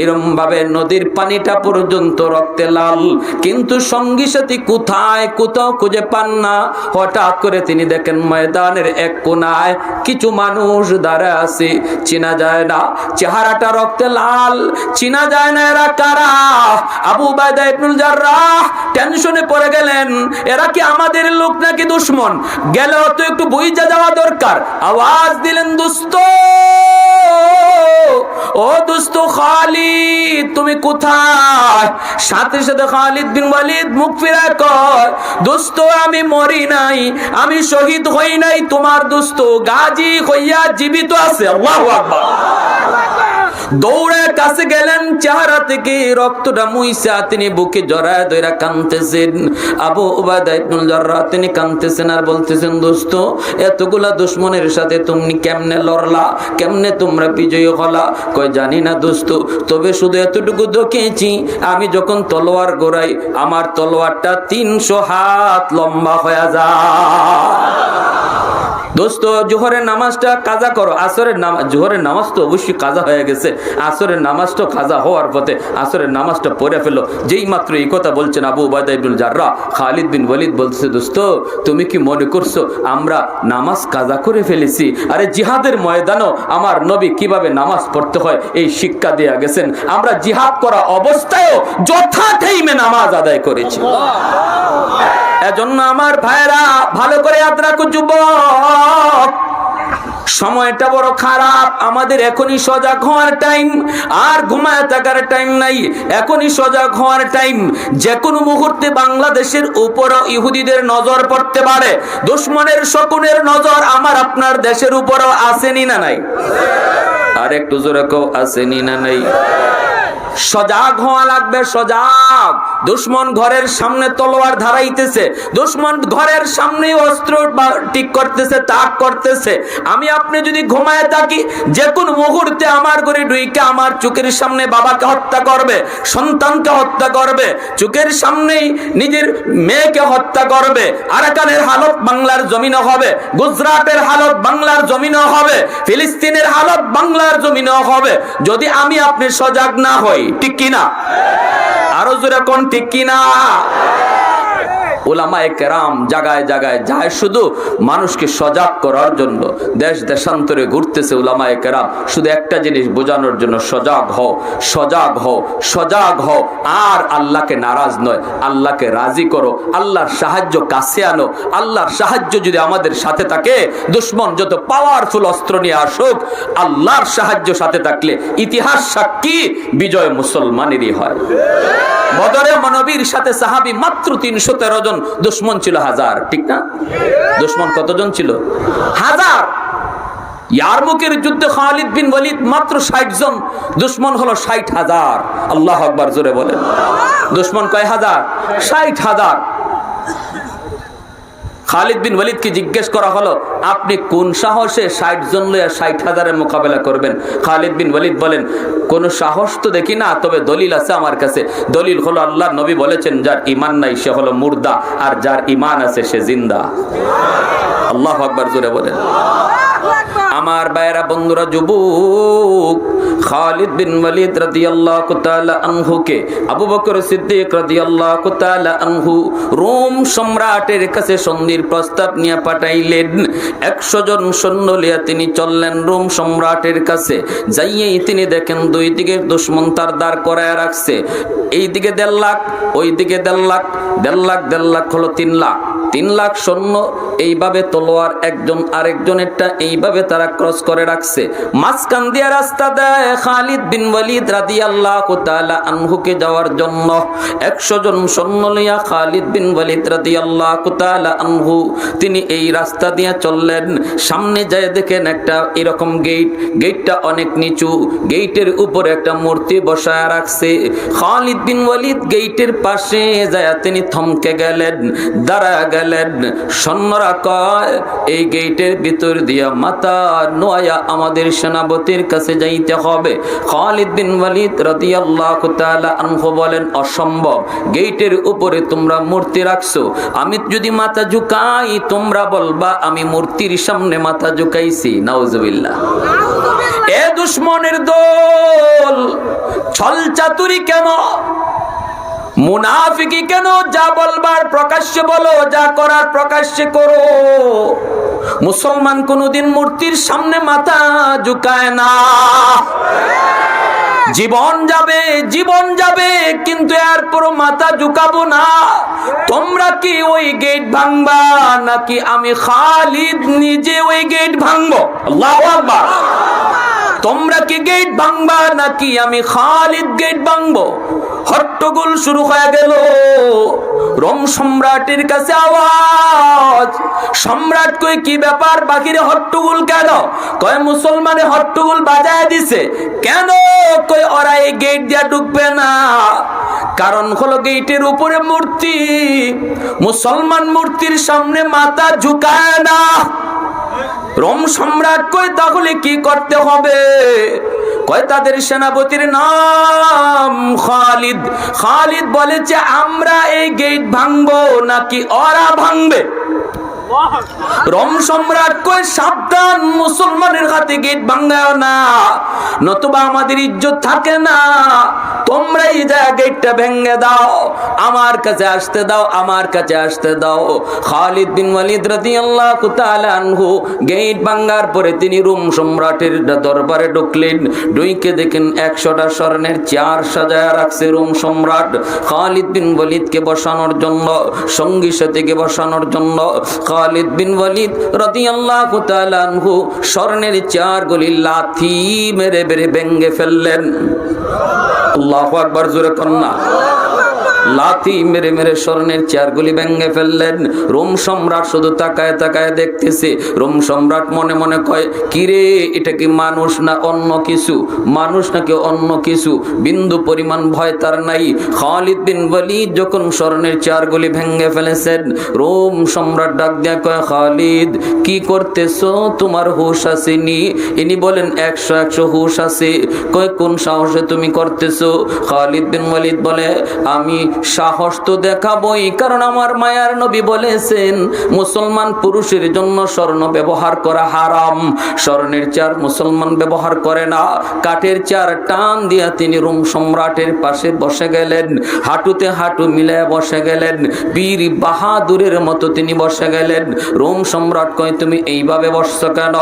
এরম ভাবে নদীর পানিটা পর্যন্ত রক্তে লাল, কিন্তু সঙ্গী সাথী কোথায়, কোথাও খুঁজে পান না। হঠাৎ করে তিনি দেখেন ময়দানের এক কোনায় কিছু মানুষ দাঁড়ায় আছে, চেনা যায় না, চেহারাটা রক্তে লাল, চেনা যায় না এরা কারা। আবু উবাইদা ইবনুল জাররাহ টেনশনে পড়ে গেলেন, এরা কি আমাদের লোক নাকি দুশমন? গেলেও তো একটু বুঝা যাওয়া দরকার। আওয়াজ দিলেন, দোস্ত, ও দোস্ত খালিদ, তুমি কোথায়? সাথে সাথে খালিদ বিন ওয়ালিদ মুখ ফিরায় কয়, দোস্ত আমি মরি নাই, আমি শহীদ হই নাই, তোমার দোস্ত গাজী হইয়া জীবিত আছে। আল্লাহু আকবার। দৌড়ে কাছে গেলেন, চেহারা থেকে রক্তটা মুইসা তিনি বুকে জড়ায় ধরে কাঁদতেছেন। আবু উবাইদা ইবনুল জাররাহ তিনি কাঁদতেছেন আর বলতেছেন, দোস্ত এতগুলা দুশমনের সাথে তুমি কেমনে লড়লা, কেমনে তোমরা বিজয়ী হলা? কয় জানি না দোস্ত, তবে শুধু এতটুকু দেখেছি, আমি যখন তলোয়ার গোড়াই আমার তলোয়ারটা 300 হাত লম্বা হয়ে যায়। দোস্ত জোহরের নামাজটা কাজা করো, আসরের নামাজ, জোহরের নামাজ তো অবশ্যই কাজা হয়ে গেছে, আসরের নামাজটা কাজা হওয়ার পথে, আসরের নামাজটা পড়ে ফেলো। যেই মাত্র এই কথা বলছেন আবু উবাইদা ইবনুল জাররাহ, খালিদ বিন ওয়ালিদ বলছে, দোস্ত তুমি কি মনে করছো আমরা নামাজ কাজা করে ফেলেছি? আরে জিহাদের ময়দানও আমার নবী কিভাবে নামাজ পড়তে হয় এই শিক্ষা দিয়ে গেছেন। আমরা জিহাদ করা অবস্থায়ও যথা টাইমে নামাজ আদায় করেছি। এজন্য আমার ভাইরা ভালো করে ইয়াদ রাখো, যুবক সময়টা বড় খারাপ, আমাদের এখনই সজাগ হওয়ার টাইম, আর ঘুমায় থাকার টাইম নাই, এখনই সজাগ হওয়ার টাইম। যে কোনো মুহূর্তে বাংলাদেশের উপর ইহুদিদের নজর পড়তে পারে, দুশমনের শকুনের নজর আমার আপনার দেশের উপরও আসেনি না নাই? আর একটু জোরে কও, আসেনি না নাই? সজাগ হওয়া লাগবে, সজাগ। দুশমন ঘরের সামনে তলোয়ার ধারাইতেছে, দুশমন ঘরের সামনে অস্ত্র ঠিক করতেছে, তাক করতেছে। আমি আপনি যদি ঘুমায় থাকি, যে কোনো মুহূর্তে আমার ঘরে ঢুইকে আমার চোখের সামনে বাবাকে হত্যা করবে, সন্তানকে হত্যা করবে, চোখের সামনেই নিজের মেয়েকে হত্যা করবে। আরাকানের হালত বাংলার জমিনে হবে, গুজরাটের হালত বাংলার জমিনে হবে, ফিলিস্তিনের হালত বাংলার জমিনে হবে, যদি আমি আপনি সজাগ না হই। ঠিক কিনা? আরো জোরে কোন ঠিক কিনা? উলামায়ে কেরাম জায়গায় জায়গায় যায় শুধু মানুষকে সজাগ করার জন্য, দেশ দেশান্তরে ঘুরতেছে উলামায়ে কেরাম শুধু একটা জিনিস বোঝানোর জন্য, সজাগ হও, সজাগ হও, সজাগ হও। আর আল্লাহকে নারাজ নয়, আল্লাহকে রাজি করো, আল্লাহর সাহায্য কাছে আনো। আল্লাহর সাহায্য যদি আমাদের সাথে থাকে, দুশমন যত পাওয়ারফুল অস্ত্র নিয়ে আসুক, আল্লাহর সাহায্য সাথে থাকলে ইতিহাস সাক্ষী বিজয় মুসলমানেরই হয়। বদরে নবীর সাথে সাহাবী মাত্র 313 জন, দুশমন ছিল 1000। ঠিক না? দুশমন কতজন ছিল? 1000। ইয়ারমুকের যুদ্ধে খালিদ বিন ওয়ালিদ মাত্র 60 জন, দুশমন হলো 60,000। আল্লাহু আকবার, জোরে বলেন। দুশমন কয় হাজার? 60,000। খালিদ বিন ওয়ালিদকে জিজ্ঞেস করা হলো, আপনি কোন সাহসে 60 জন লইয়া 60,000-এর মোকাবেলা করবেন? খালিদ বিন ওয়ালিদ বলেন, কোন সাহস তো দেখি না, তবে দলিল আছে আমার কাছে। দলিল হলো আল্লাহর নবী বলেছেন, যার ঈমান নাই সে হলো মুর্দা, আর যার ঈমান আছে সে জিন্দা। আল্লাহু আকবার, জোরে বলেন। আমার ভাইরা, বন্ধুরা, যুবক, খালিদ বিন ওয়ালিদ রাদিয়াল্লাহু তাআলা আনহুকে আবু বকর সিদ্দিক রাদিয়াল্লাহু তাআলা আনহু রোম সম্রাটের কাছে সন্ধির প্রস্তাব নিয়ে পাঠাইলেন। 100 জন সৈন্য নিয়ে তিনি চললেন রোম সম্রাটের কাছে। যাইয়েই তিনি দেখেন দুই দিকে দুশমন তার দাঁড় করায় রাখছে, এইদিকে 1.5 লাখ, ওইদিকে 1.5 লাখ, 1.5 লাখ হলো 3 লাখ। 3 লাখ সৈন্য এইভাবে তলোয়ার একজন আরেকজনেরটা এইভাবে তারা ক্রস করে রাখছে। মাঝখান দিয়ে রাস্তা দেয় খালিদ বিন ওয়ালিদ রাদিয়াল্লাহু তাআলা আনহুকে যাওয়ার জন্য। 100 জন সৈন্য লইয়া খালিদ বিন ওয়ালিদ রাদিয়াল্লাহু তাআলা আনহু তিনি এই রাস্তা দিয়ে চললেন। সামনে যায় দেখেন একটা এরকম গেটটা অনেক নিচু, গেটের উপরে একটা মূর্তি বসায় রাখছে। খালিদ বিন ওয়ালিদ গেটের পাশে যায় তিনি থমকে গেলেন, দাঁড়া গেলেন। সৈন্যরা কয় এই গেটের ভিতর দিয়া মাথা নোয়া আমাদের সেনাপতির কাছে যাইতে হবে। খালিদ বিন ওয়ালিদ রাদিয়াল্লাহু তাআলা আনহু বলেন অসম্ভব, গেটের উপরে তোমরা মূর্তি রাখছো, আমি যদি মাথা ঝুঁকাই তোমরা বলবা আমি মূর্তির সামনে মাথা ঝুঁকাইছি। নাউজুবিল্লাহ। এ দুশমনের দল, ছল চাতুরি কেন, মুনাফিকি কেন? যা বলবার প্রকাশ্যে বলো, যা করার প্রকাশ্যে করো। মুসলমান কোনদিন মূর্তির সামনে মাথা ঝুঁকায় না। জীবন যাবে কিন্তু এরপর মাথা ঝুঁকাবো না। তোমরা কি ওই গেট ভাঙবা নাকি আমি খালিদ নিজে ওই গেট ভাঙবো? আল্লাহু আকবার। তোমরা কি গেট ভাঙবা নাকি আমি খালিদ গেট ভাঙবো? হট্টগোল শুরু হয়ে গেল। রোম সম্রাটের কাছে আওয়াজ। সম্রাট কই কি ব্যাপার, বাকিরে হট্টগোল কেন? কয় মুসলমানে হট্টগোল বাজায় দিছে। কেন? কই ওরা এই গেট দিয়া ঢুকবে না। কারণ হলো গেটের উপরে মূর্তি, মুসলমান মূর্তির সামনে মাথা ঝুঁকায় না। রোম সম্রাট কই তাহলে কি করতে হবে? কয় তাদের সেনাপতির নাম খালিদ। খালিদ বলেছে আমরা এই গেট ভাঙবো নাকি ওরা ভাঙবে? রোম সম্রাট কই সাবধান, মুসলমানের হাতে গেট ভাঙাও না, নতুবা আমাদের ইজ্জত থাকে না। তোমরাই যা গেটটা ভেঙে দাও, আমার কাছে আসতে দাও, আমার কাছে আসতে দাও। খালিদ বিন ওয়ালিদ রাদিয়াল্লাহু তাআলা আনহু গেট ভাঙার পরে তিনি রোম সম্রাটের দরবারে ঢুকলেন। ঢুকে দেখেন 100টা স্বর্ণের চেয়ার সাজায় রাখছে রোম সম্রাট খালিদ বিন ওয়ালিদকে বসানোর জন্য, সঙ্গী সাথীকে বসানোর জন্য। খালিদ বিন ওয়ালিদ রাদিয়াল্লাহু তাআলা আনহু স্বর্ণের চেয়ারগুলি লাথি মেরে মেরে ভেঙে ফেললেন। আল্লাহু আকবার, জোরে কন্যা। লাথি মেরে মেরে স্বর্ণের চেয়ারগুলি ভেঙে ফেললেন। রোম সম্রাট শুধু তাকায় তাকায় দেখতেছে। রোম সম্রাট মনে মনে কয় কিরে, এটা কি মানুষ না অন্য কিছু? মানুষ নাকি অন্য কিছু? বিন্দু পরিমাণ ভয় তার নাই। খালিদ বিন ওয়ালিদ যখন স্বর্ণের চেয়ারগুলি ভেঙে ফেলেছেন, রোম সম্রাট ডাক দিয়া কয় খালিদ কি করতেছো, তোমার হুঁশ আসেনি? ইনি বলেন 100 হুঁশ আছে। কয় কোন সাহসে তুমি করতেছো? খালিদ বিন ওয়ালিদ বলে আমি সাহস তো দেখাবই, কারণ আমার মায়ার নবী বলেছেন মুসলমান পুরুষের জন্য স্বর্ণ ব্যবহার করা হারাম। স্বর্ণের চেয়ার মুসলমান ব্যবহার করে না। কাঠের চেয়ার টান দিয়া তিনি রোম সম্রাটের পাশে বসে গেলেন, হাঁটুতে হাঁটু মিলায় বসে গেলেন, বীর বাহাদুরের মতো তিনি বসে গেলেন। রোম সম্রাট কয় তুমি এইভাবে বসছো কেন?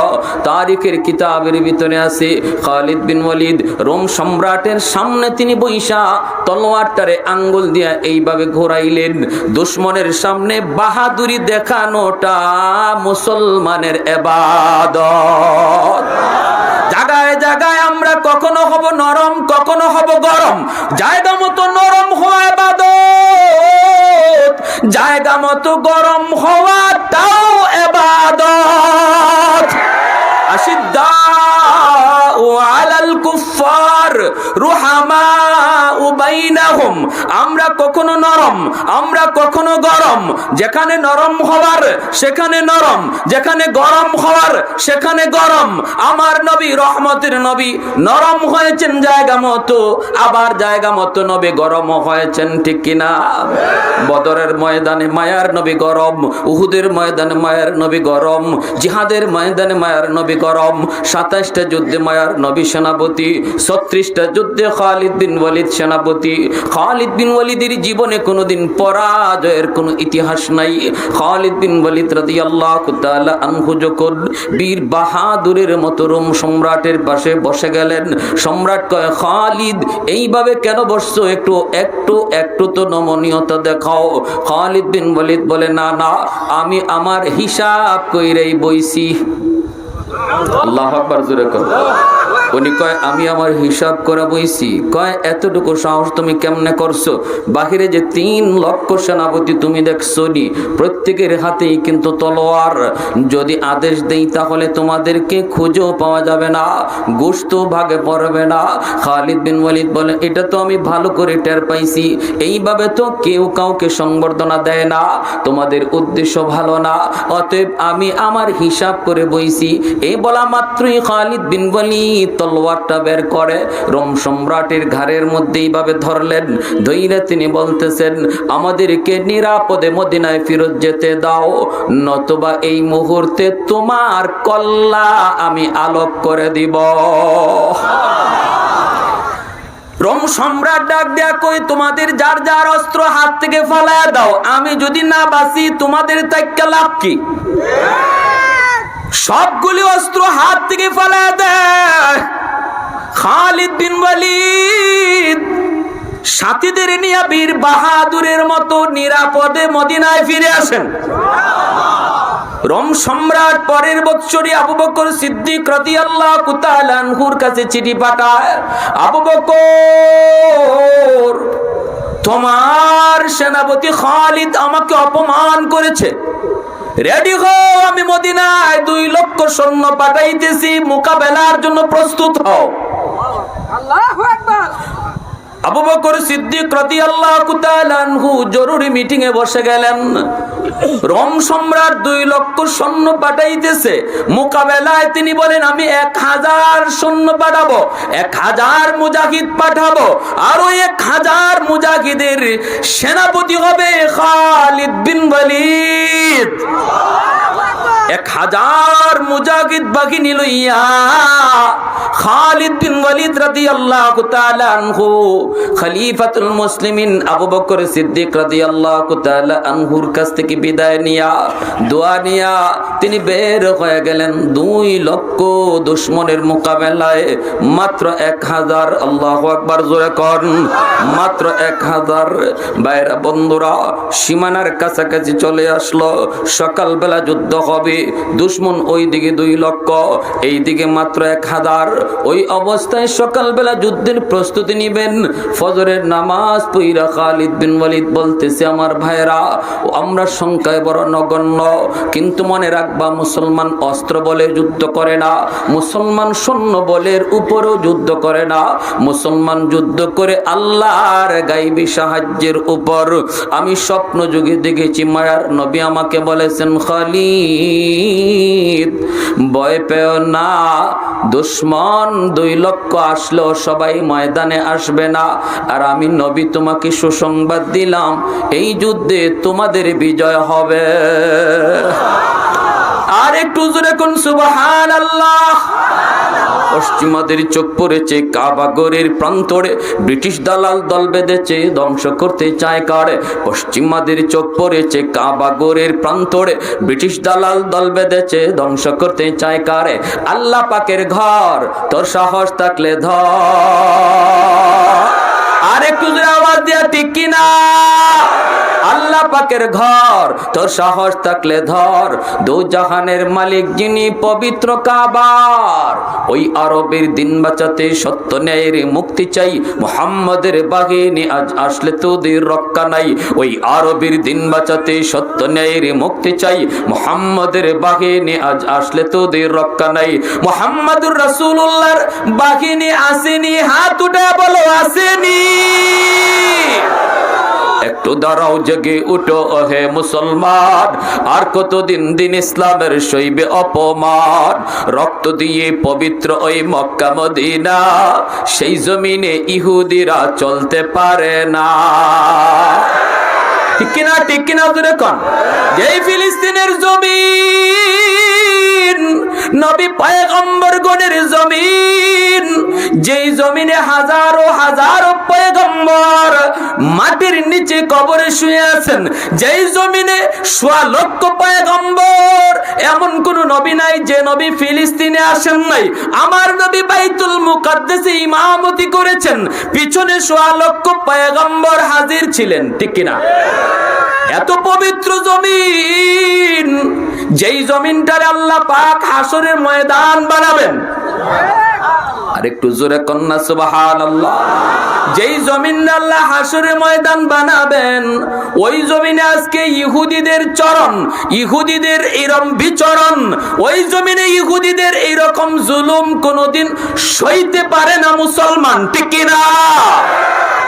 তারিখের কিতাবের ভিতরে আছে খালিদ বিন ওয়ালিদ রোম সম্রাটের সামনে তিনি বইসা তলোয়ারটারে আঙ্গুল দিয়া এইভাবে ঘোরাইলেন। দুশমনের সামনে বাহাদুরি দেখানোটা মুসলমানের ইবাদত। জায়গায় জায়গায় আমরা কখনো হব নরম, কখনো হব গরম। জায়গা মতো নরম হওয়া ইবাদত, জায়গা মতো গরম হওয়াটাও ইবাদত। আশিদ্দাউ আলাল কুফার রুহামাউ বাইনাহুম। আমরা কখনো নরম, আমরা কখনো গরম। যেখানে নরম হওয়ার সেখানে নরম, যেখানে গরম হওয়ার সেখানে গরম। আমার নবী রহমতের নবী নরম হয়েছেন জায়গা মতো, আবার জায়গা মতো নবী গরম হয়েছেন, ঠিক কিনা? বদরের ময়দানে মায়ার নবী গরম, উহুদের ময়দানে মায়ার নবী গরম, জিহাদের ময়দানে মায়ার নবী গরম, 27টা যুদ্ধে মায়ার নবী সেনা সেনাপতি, 36টা যুদ্ধে খালিদ বিন ওয়ালিদ সেনাপতি। খালিদ বিন ওয়ালিদের জীবনে কোনোদিন পরাজয়ের কোনো ইতিহাস নাই। খালিদ বিন ওয়ালিদ রাদিয়াল্লাহু তাআলা আনহু যখন বীর বাহাদুরের মতো রোম সম্রাটের পাশে বসে গেলেন, সম্রাট কয়, খালিদ এইভাবে কেন বসছো? একটু একটু একটু তো নমনীয়তা দেখাও। খালিদ বিন ওয়ালিদ বলে, না না, আমি আমার হিসাব কইরাই বইছি। আল্লাহু আকবার, জোরে কর। উনি কয়, আমি আমার হিসাব করে বইছি। কয়, এতটুকু সাহস তুমি কেমনে করছো? বাহিরে যে 3 লক্ষ সেনাপতি তুমি দেখছো নি, প্রত্যেকের হাতেই কিন্তু তলোয়ার। যদি আদেশ দেই তাহলে তোমাদেরকে খুঁজেও পাওয়া যাবে না, গোশত ভাগে পড়বে না। খালিদ বিন ওয়ালিদ বলে, এটা তো আমি ভালো করে টের পাইছি, এইভাবে তো কেউ কাউকে সংবর্ধনা দেয় না, তোমাদের উদ্দেশ্য ভালো না, অতএব আমি আমার হিসাব করে বইছি। এই বলা মাত্রই খালিদ বিন ওয়ালিদ তলোয়ারটা বের করে রোম সম্রাটের ঘাড়ের মধ্যে এইভাবে ধরলেন। ধইরা তিনি বলতেছেন, আমাদেরকে নিরাপদে মদিনায় ফেরত যেতে দাও, নতুবা এই মুহূর্তে তোমার কল্লা আমি আলোক করে দিব। রোম সম্রাট ডাক দেয়া কই, তোমাদের যার যার অস্ত্র হাত থেকে ফালায়া দাও, আমি যদি না বাঁচি তোমাদের তাইক্কা লাভ কি? সবগুলি অস্ত্র হাত থেকে ফালায়া দেয়। খালিদ বিন ওয়ালিদ সাথীদের নিয়ে বীর বাহাদুরের মতো নিরাপদে মদিনায় ফিরে আসেন। রোম সম্রাট পরের বৎসরই আবু বকর সিদ্দিক রাদিয়াল্লাহু তাআলা আনহুর কাছে চিঠি পাঠায়, আবু বকর, তোমার সেনাপতি খালিদ আমাকে অপমান করেছে, রেডি হও, আমি মদিনায় 2 লক্ষ সৈন্য পাঠাইতেছি, মোকাবেলার জন্য প্রস্তুত হও। আল্লাহু আকবার। আবু বকর সিদ্দিক রাদিয়াল্লাহু তাআলা আনহু জরুরি মিটিং এ বসে গেলেন। রোম সম্রাট 2 লক্ষ সৈন্য পাঠাইতেছে, মোকাবেলায় তিনি বলেন, আমি 1000 সৈন্য পাঠাবো, 1000 মুজাহিদ পাঠাবো, আর ওই 1000 মুজাহিদের সেনাপতি হবে খালিদ বিন ওয়ালিদ। 1000 মুজাহিদ বাহিনী লইয়া খালিদ বিন ওয়ালিদ রাদিয়াল্লাহু তাআলা আনহু খলিফাতুল মুসলিমিন আবু বকর সিদ্দিক রাদিয়াল্লাহু তাআলা আনহুর কাছ থেকে বিদায় নিয়া, দোয়া নিয়া তিনি বের হয়ে গেলেন 2 লক্ষ দুশমনের মোকাবেলায়। মাত্র 1000, আল্লাহু আকবার, জোরে কর, মাত্র 1000। ভাইরা বন্ধুরা, সীমানার কাছাকাছি চলে আসলো, সকালবেলা যুদ্ধ হবে। দুশমন ওই দিকে 2 লক্ষ, এই দিকে মাত্র 1000। ওই অবস্থায় সকালবেলা যুদ্ধের প্রস্তুতি নিবেন। ফজরের নামাজ পড়া খালিদ বিন ওয়ালিদ বলতেছে, আমার ভাইরা, আমরা সংখ্যায় বড় নগণ্য, কিন্তু মনে রাখবা, মুসলমান অস্ত্র বলে যুদ্ধ করে না, মুসলমান সৈন্য বলের উপরেও যুদ্ধ করে না, মুসলমান যুদ্ধ করে আল্লাহর গায়বী সাহায্যের উপর। আমি স্বপ্ন যুগে দেখেছি, মায়ার নবী আমাকে বলেছেন, খালিদ ভয় পেও না, দুশমন 2 লক্ষ আসলেও সবাই ময়দানে আসবে না, আর আমি নবী তোমাকে সুসংবাদ দিলাম, এই যুদ্ধে তোমাদের বিজয় হবে। আর একটু জোরে কোন সুবহানাল্লাহ। পশ্চিমাদের চোখ পড়েছে কাবাগরের প্রান্তরে, ব্রিটিশ দালাল দল বেঁধেছে ধ্বংস করতে চায় কারে। পশ্চিমাদের চোখ পড়েছে কাবাগরের প্রান্তরে, ব্রিটিশ দালাল দল বেঁধেছে ধ্বংস করতে চায় কারে। আল্লাহ পাকের ঘর, তোর সাহস থাকলে ধর। আর একটু জোরে আওয়াজ দিয়া ঠিক কিনা? আল্লাহ পাকের ঘর, তোর সাহস থাকলে ধর। 2 জাহানের মালিক যিনি, পবিত্র কাবার, ওই আরবের দিন বাঁচাতে সত্য ন্যায়ের মুক্তি চাই। মুহাম্মাদের বাহিনী আজ আসলে তোদের রক্ষা নাই। ওই আরবের দিন বাঁচাতে সত্য ন্যায়ের মুক্তি চাই। মুহাম্মাদের বাহিনী আজ আসলে তোদের রক্ষা নাই। মুহাম্মাদুর রাসূলুল্লাহর বাহিনী আসেনি, হাত উঠে বলো আসেনি। একটু দাঁড়াও, জেগে উঠো হে মুসলমান, আর কতদিন দিন ইসলামের সইবে অপমান। রক্ত দিয়ে পবিত্র ওই মক্কা মদিনা, সেই জমিনে ইহুদিরা চলতে পারে না। ঠিক কিনা? ঠিক কিনা? জোরে কোন। যেই ফিলিস্তিনের জমিন জমিন, নবী পয়গম্বরগণের জমিন, যেই জমিনে হাজারো হাজারো পয়গম্বর মাটির নিচে কবরে শুয়ে আছেন, যেই জমিনে সোয়া লক্ষ পয়গম্বর, এমন কোন নবী নাই যে নবী ফিলিস্তিনে আসেন নাই। আমার নবী বাইতুল মুকাদ্দাসে ইমামতি করেছেন, পিছনে সোয়া লক্ষ পয়গম্বর হাজির ছিলেন, ঠিক কিনা? এত পবিত্র জমিন, যেই জমিনটারে আল্লাহ পাক হাসরের ময়দান বানাবেন। আর একটু জোরে কন্যা সুবহানাল্লাহ। যেই জমিন আল্লাহ হাসরের ময়দান বানাবেন, ওই জমিনে আজকে ইহুদিদের চরণ, ইহুদিদের এরকম বিচরণ, ওই জমিনে ইহুদিদের এইরকম জুলুম কোনোদিন সইতে পারে না মুসলমান, ঠিক কিনা?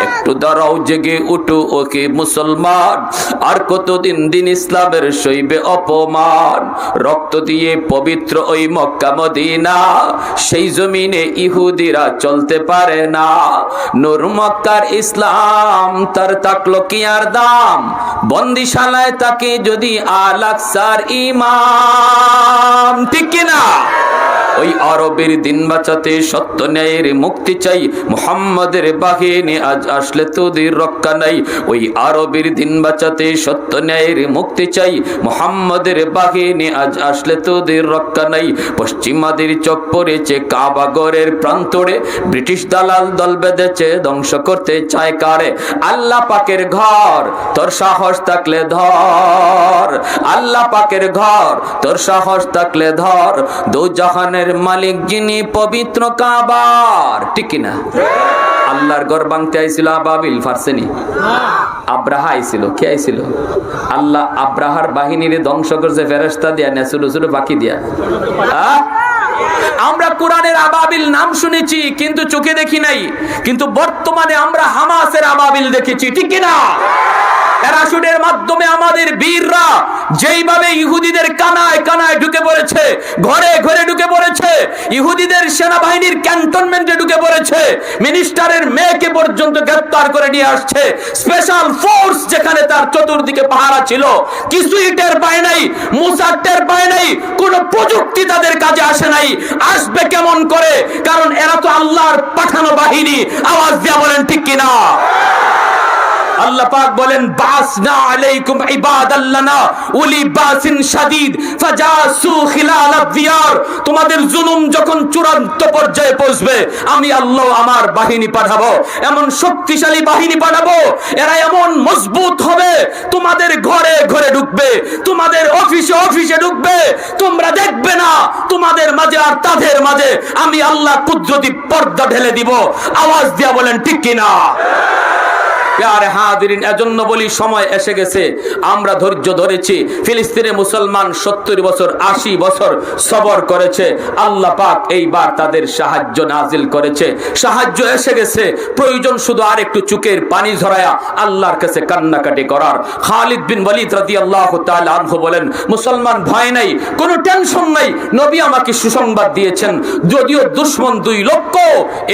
একটু দাঁড়াও, জেগে উঠো ওকে মুসলমান, আর কতদিন দিন ইসলামের সইবে অপমান। রক্ত দিয়ে পবিত্র ওই মক্কা মদিনা, সেই জমিনে ইহুদিরা চলতে পারে না। নূর মক্কার ইসলাম তার থাকলো কি আর দাম, বন্দিশালায় তাকে যদি আল আকসার ইমাম, ঠিক কিনা? ওই আরবের দিন বাঁচাতে সত্য ন্যায়ের মুক্তি চাই, মুহাম্মাদের বাহিনী আজ আসলে তোদের রক্ষা নাই। ওই আরবের দিন বাঁচাতে সত্য ন্যায়ের মুক্তি চাই, মুহাম্মাদের বাহিনী আজ আসলে তোদের রক্ষা নাই। পশ্চিমাদের চোখ পড়েছে কাবা ঘরের প্রান্তরে, ব্রিটিশ দালাল দল বেঁধেছে ধ্বংস করতে চায় কারে। আল্লাহ পাকের ঘর, তোর সাহস থাকলে ধর, আল্লাহ পাকের ঘর, তোর সাহস থাকলে ধর। দু জাহানের মালিক যিনি পবিত্র কাবার, ঠিক না? আল্লাহর ঘর ভাঙতে আইছিল আবাবিল, পারছেনি? আব্রাহা আইছিল। কে আইছিল? আল্লাহ আব্রাহার বাহিনীরে ধ্বংস করছে ফেরেশতা দিয়া, না ছোট ছোট বাকি দিয়া। আমরা কোরআনের আবাবিল নাম শুনেছি কিন্তু চোখে দেখি নাই, কিন্তু বর্তমানে আমরা হামাসের আবাবিল দেখেছি, ঠিক কিনা? প্যারাশুটের মাধ্যমে আমাদের বীররা যেইভাবে ইহুদিদের কানায় কানায় ঢুকে পড়েছে, ঘরে ঘরে ঢুকে পড়েছে, ইহুদিদের সেনাবাহিনীর ক্যান্টনমেন্টে ঢুকে পড়েছে, মিনিস্টারের মেয়েকে পর্যন্ত গ্রেফতার করে নিয়ে আসছে। স্পেশাল ফোর্স যেখানে তার চতুর্দিকে পাহারা ছিল, কিছুই টের পায় নাই, মুসা টের পায় নাই, কোন প্রযুক্তি তাদের কাজে আসে নাই। আসবে কেমন করে? কারণ এরা তো আল্লাহর পাঠানো বাহিনী। আওয়াজ দিয়া বলেন ঠিক কিনা? আল্লাহ পাক বলেন, বাসনা আলাইকুম ইবাদাল্লানা উলি বাসিন শাদীদ ফাজাসু খিলাল দিয়ার। তোমাদের জুলুম যখন চূড়ান্ত পর্যায়ে পৌঁছবে, আমি আল্লাহ আমার বাহিনী পাঠাবো, এমন শক্তিশালী বাহিনী পাঠাবো, এরা এমন মজবুত হবে, তোমাদের ঘরে ঘরে ঢুকবে, তোমাদের অফিসে অফিসে ঢুকবে, তোমরা দেখবে না তোমাদের মাঝে আর তাদের মাঝে আমি আল্লাহ কুদরতি পর্দা ঢেলে দিব। আওয়াজ দিয়া বলেন ঠিক কিনা? প্যারে হাজিরিন, এজন্য বলি সময় এসে গেছে, আমরা ধৈর্য ধরেছি। ফিলিস্তিনে মুসলমান 70 বছর 80 বছর সবর করেছে, আল্লাহ পাক এইবার তাদের সাহায্য নাজিল করেছে, সাহায্য এসে গেছে। প্রয়োজন শুধু আর একটু চোখের পানি ঝরায়া আল্লাহর কাছে কান্নাকাটি করার। খালিদ বিন ওয়ালিদ রাদিয়াল্লাহু তাআলা আনহু বলেন, মুসলমান ভয় নাই, কোনো টেনশন নাই, নবী আমাকে সুসংবাদ দিয়েছেন, যদিও দুশমন 2 লক্ষ,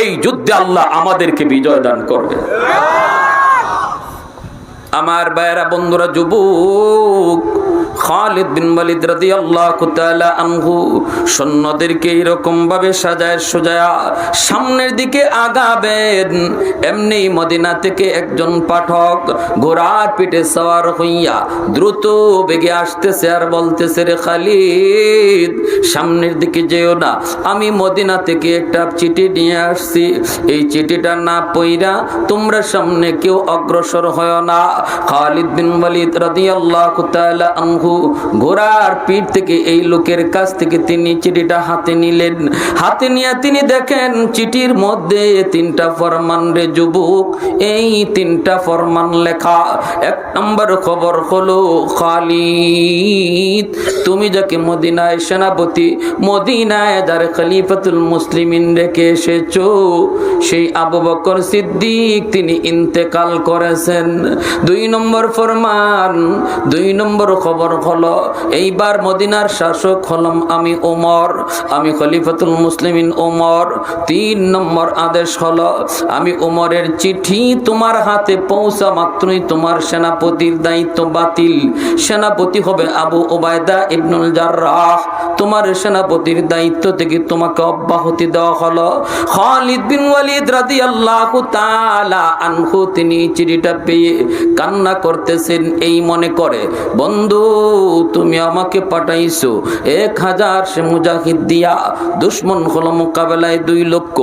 এই যুদ্ধে আল্লাহ আমাদেরকে বিজয় দান করবে। আমার ভাইয়েরা, বন্ধুরা, যুবক, খালিদ বিন ওয়ালিদ রাদিয়াল্লাহু তাআলা আনহু সৈন্যদেরকে এরকম ভাবে সাজায় সোজায়া সামনের দিকে আগাবেন। এমনি মদিনা থেকে একজন পাঠক ঘোড়ার পিঠে সওয়ার হইয়া দ্রুত বেগে আসতেছে আর বলতেছে, রে খালিদ, সামনের দিকে যেও না, আমি মদিনা থেকে একটা চিঠি নিয়ে আসছি, এই চিঠিটা না পইরা তোমরা সামনে কেউ অগ্রসর হয় না। খালিদ বিন ওয়ালিদ রাদিয়াল্লাহু তাআলা আনহু ঘোড়ার পিঠ থেকে এই লোকের কাছ থেকে তিনি চিঠিটা হাতে নিলেন। হাতে নিয়ে তিনি দেখেন চিঠির মধ্যে 3টা ফরমান। রে যুবক, এই 3টা ফরমান লেখা। 1 নম্বর খবর হলো, খালিদ, তুমি যাকে মদিনায় সেনাপতি, মদিনায় যার খলিফাতুল মুসলিমিন রেখে এসেছো, সেই আবু বকর সিদ্দিক তিনি ইন্তেকাল করেছেন। 2 নম্বর ফরমান, 2 নম্বর খবর হলো, এইবার মদিনার শাসক হলাম আমি ওমর, আমি খলিফাতুল মুসলিমিন ওমর। 3 নম্বর আদেশ হলো, আমি ওমরের চিঠি তোমার হাতে পৌঁছা মাত্রই তোমার সেনাপতির দায়িত্ব বাতিল। সেনাপতি হবে আবু ওবায়দা ইবনুল জাররাহ। তোমার সেনাপতির দায়িত্ব থেকে তোমাকে অব্যাহতি দেওয়া হলো। খালিদ বিন ওয়ালিদ রাদিয়াল্লাহু তাআলা আনহু তিনি চিঠিটা পেয়ে কান্না করতেছেন, এই মনে করে বন্ধু তুমি আমাকে পাঠাইছো 1000 সে মুজাহিদ দিয়া, দুশমন হলো মোকাবেলায় 2 লক্ষ।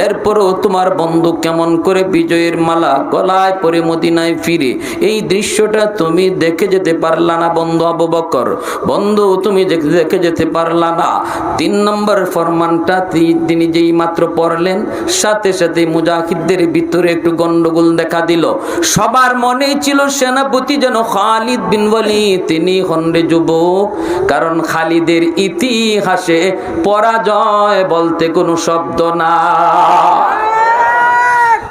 এরপরও তোমার বন্ধু কেমন করে বিজয়ের মালা গলায় পরে মদিনায় ফিরে, এই দৃশ্যটা তুমি দেখে যেতে পারলা না বন্ধু আবু বকর? বন্ধু তুমি দেখে যেতে পারলা না? 3 নম্বর ফরমানটা তিনি যেই মাত্র পড়লেন, সাথে সাথে মুজাহিদদের ভিতরে একটু গন্ডগোল দেখা দিল। সবার মনেই ছিল সেনাপতি যেন খালিদ বিন ওয়ালিদ, তিনি হন্ডে যুবক। কারণ খালিদের ইতিহাসে পরাজয় বলতে কোনো শব্দ না।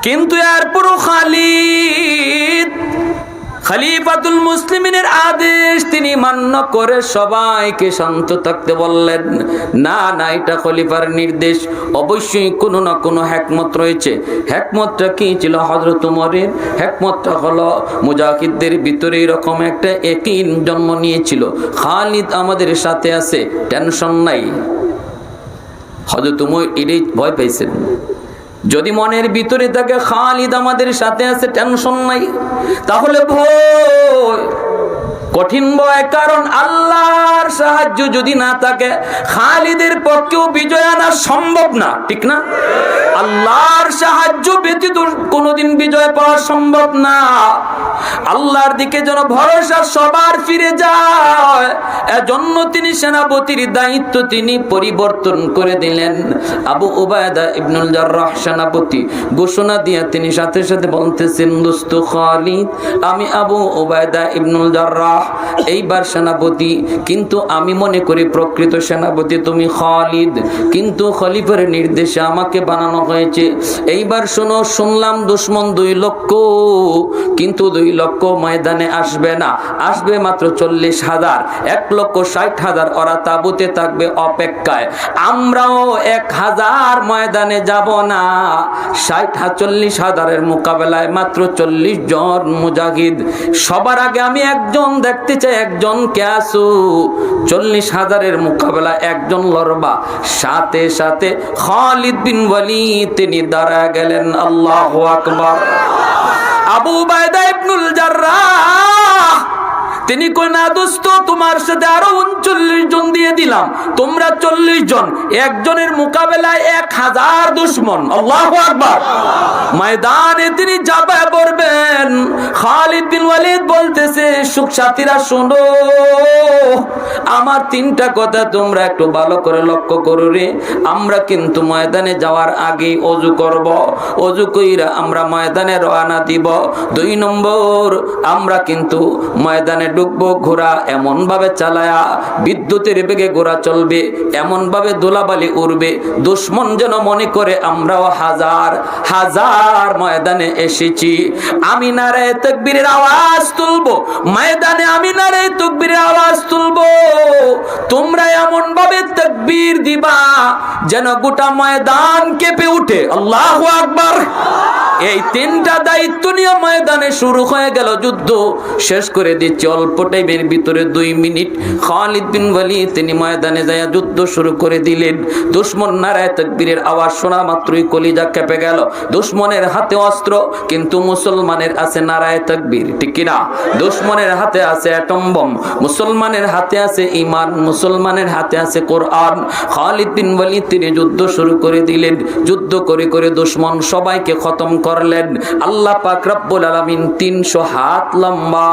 কিন্তু এরপরও খালিদ খলিফাতুল মুসলিমিনের আদেশ তিনি মান্য করে সবাইকে শান্ত থাকতে বললেন। না না, এটা খলিফার নির্দেশ, অবশ্যই কোনো না কোনো হিকমত রয়েছে। হিকমতটা কি ছিল হযরত ওমরের? হিকমতটা হলো মুজাহিদদের ভিতরে এরকম একটা ইয়াকিন জন্ম নিয়েছিল, খালিদ আমাদের সাথে আছে, টেনশন নাই। হযরত ওমর এটাই ভয় পাইছেন। যদি মনের ভিতরে থাকে খালিদ আমাদের সাথে আছে, টেনশন নাই, তাহলে ভয় কঠিন ভয়। কারণ আল্লাহর সাহায্য যদি না থাকে খালিদের পক্ষেও বিজয় আনা সম্ভব না, ঠিক না? আল্লাহর সাহায্য ব্যতীত কোনোদিন বিজয় পাওয়া সম্ভব না। আল্লাহর দিকে যেন ভরসা সবার ফিরে যায়, এজন্য তিনি সেনাপতির দায়িত্ব তিনি পরিবর্তন করে দিলেন। আবু উবায়দা ইবনুল জাররাহ সেনাপতি, ঘোষণা দিয়া তিনি সাথে সাথে বলতেছেন, দোস্ত খালিদ আমি আবু উবায়দা ইবনুল জাররাহ এইবার সেনাপতি, কিন্তু আমি মনে করি প্রকৃত সেনাপতি তুমি খালিদ, কিন্তু খলিফার নির্দেশে আমাকে বানানো হয়েছে। এইবার শুনলাম দুশমন 2 লক্ষ, কিন্তু 2 লক্ষ ময়দানে আসবে না, আসবে মাত্র 40,000, 1,60,000 ওরা তাঁবুতে থাকবে অপেক্ষায়। আমরাও 1000 ময়দানে যাব না, 40,000 মোকাবেলায় মাত্র 40 জন মুজাহিদ। সবার আগে আমি একজন দেখতে চাই, একজন কে আসু? 40,000 মোকাবেলায় একজন লড়বা। সাথে সাথে খালিদ বিন ওয়ালিদ তিনি দাঁড়া গেলেন। আল্লাহু আকবার। আবু উবায়দা ইবনুল জাররাহ তিনি কই, না দোস্ত তোমার সাথে আরো 39 জন দিয়ে দিলাম, তোমরা 40 জন, একজনের মোকাবেলায় 1000 দুশমন। আল্লাহু আকবার। ময়দানে তিনি ঝাঁপায় পড়বেন। খালিদ বিন ওয়ালিদ বলতেছে, সুখ সাথীরা শোনো, আমার 3টা কথা তোমরা একটু ভালো করে লক্ষ্য করো রে। আমরা কিন্তু ময়দানে যাওয়ার আগে ওযু করব, ওযু কইরা আমরা ময়দানে রওনা দিব। 2 নম্বর, আমরা কিন্তু ময়দানে ঢুকবো, ঘোড়া এমন ভাবে চালায়া, বিদ্যুতের বেগে ঘোড়া চলবে, এমন ভাবে ধুলাবালি উড়বে, দুশমন যেন মনে করে আমরাও হাজার হাজার ময়দানে এসেছি। আমি নারায়ে তাকবীরের আওয়াজ তুলবো ময়দানে, আমি নারায়ে তাকবীরের আওয়াজ তুলবো, তোমরা এমন ভাবে তাকবীর দিবা যেন গোটা ময়দান কেঁপে উঠে। আল্লাহু আকবার। এই 3টা দায়িত্ব নিয়ে ময়দানে শুরু হয়ে গেল যুদ্ধ। শেষ করে দিচ্ছি অল্প টাইমের ভিতরে, 2 মিনিট। খালিদ বিন ওয়ালিদ তিনি ময়দানে যায় যুদ্ধ শুরু করে দিলেন। দুশমন নারায়ে তাকবীরের আওয়াজ শোনা মাত্রই কলিজা কেঁপে গেল। দুশমনের হাতে অস্ত্র, কিন্তু মুসলমানের আছে নারায়ে তাকবীর, ঠিক কি না? দুশমনের হাতে আছে অ্যাটম বম, মুসলমানের হাতে আছে ঈমান, মুসলমানের হাতে আছে কোরআন। খালিদ বিন ওয়ালিদ তিনি যুদ্ধ শুরু করে দিলেন। যুদ্ধ করে করে দুশমন সবাইকে খতম করলেন। আল্লাহ পাক রব্বুল আলামিন 300 হাত লম্বা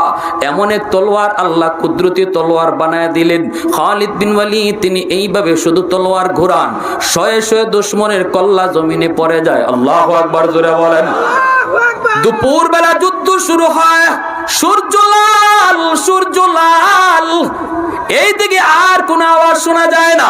এমন এক তলোয়ার আল্লাহ কুদরতি তলোয়ার বানায় দিলেন। খালিদ বিন ওয়ালিদ তিনি এইভাবে শুধু তলোয়ার ঘোরান, শয়ে শয়ে দুশমনের কল্লা জমিনে পড়ে যায়। আল্লাহু আকবার জোরে বলেন। দুপুর বেলা যুদ্ধ শুরু হয়, সূর্য লাল, সূর্য লাল। এইদিকে আর কোনো আওয়াজ শোনা যায় না,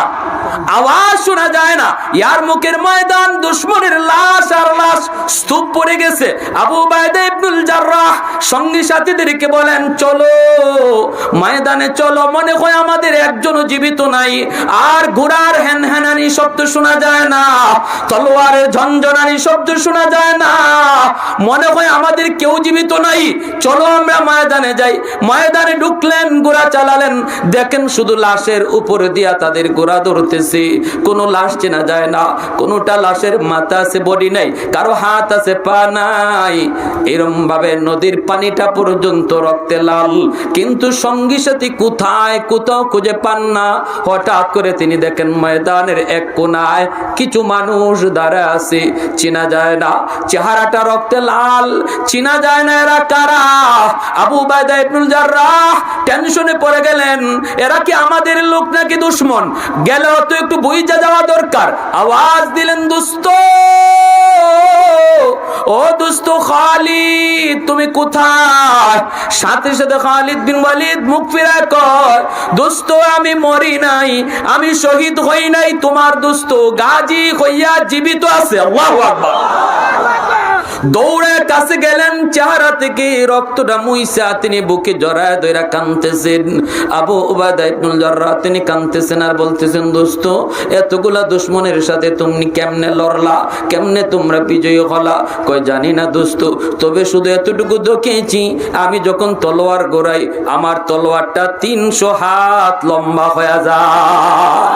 আওয়াজ শোনা যায় না। ইয়ারমুকের ময়দান, দুশমনের লাশ আর লাশ, স্তূপ পড়ে গেছে। আবু উবাইদা ইবনুল জাররাহ সঙ্গী সাথীদেরকে বলেন, চলো ময়দানে চলো, মনে হয় আমাদের একজনও জীবিত নাই। আর ঘোড়ার হ্যানহ্যানানি শব্দ শোনা যায় না, তলোয়ারের ঝনঝনানি শব্দ শোনা যায় না, মনে হয় আমাদের কেউ জীবিত নাই। চলো আমরা ময়দানে যাই। ময়দানে ঢুকলেন, ঘোড়া চালালেন, দেখেন শুধু লাশের উপরে দিয়া তাদের ঘোড়া ধরতেছে। কোনো লাশ চেনা যায় না, কোনোটা লাশের মাথা আছে, বডি নাই, কারো হাত আছে, পা নাই। এরম ভাবে নদীর পানিটা পর্যন্ত রক্তে লাল, কিন্তু সঙ্গী সাথী কোথায়, কোথাও খুঁজে পান না। হঠাৎ করে তিনি দেখেন ময়দানের এক কোনায় কিছু মানুষ দাঁড়ায় আছে, চেনা যায় না, চেহারাটা রক্তে লাল, চেনা যায় না এরা কারা। আবু উবাইদা ইবনুল জাররাহ টেনশনে পড়ে গেলেন, এরা কি আমাদের লোক নাকি দুশমন? গেলেও তো একটু বুঝা যাওয়া দরকার। আওয়াজ দিলেন, দোস্ত, ও দোস্ত খালিদ, তুমি কোথায়? সাথে সাথে খালিদ বিন ওয়ালিদ মুখ ফিরা কয়, দোস্ত আমি মরি নাই, আমি শহীদ হই নাই, তোমার দোস্ত গাজী হইয়া জীবিত আছে। আল্লাহু আকবার। দৌড়ে কাছে গেলেন, চেহারা থেকে রক্তটা মুইসা তিনি বুকে জড়ায় ধরে কাঁদতেছেন। আবু উবাইদা ইবনুল জাররাহ তিনি কাঁদতেছেন আর বলতেছেন, দোস্ত এতগুলা দুশমনের সাথে তুমি কেমনে লড়লা, কেমনে তোমরা বিজয়ী হলা? কই জানি না দোস্ত, তবে শুধু এতটুকু দেখেছি, আমি যখন তলোয়ার গোড়াই আমার তলোয়ারটা 300 হাত লম্বা হয়ে যায়।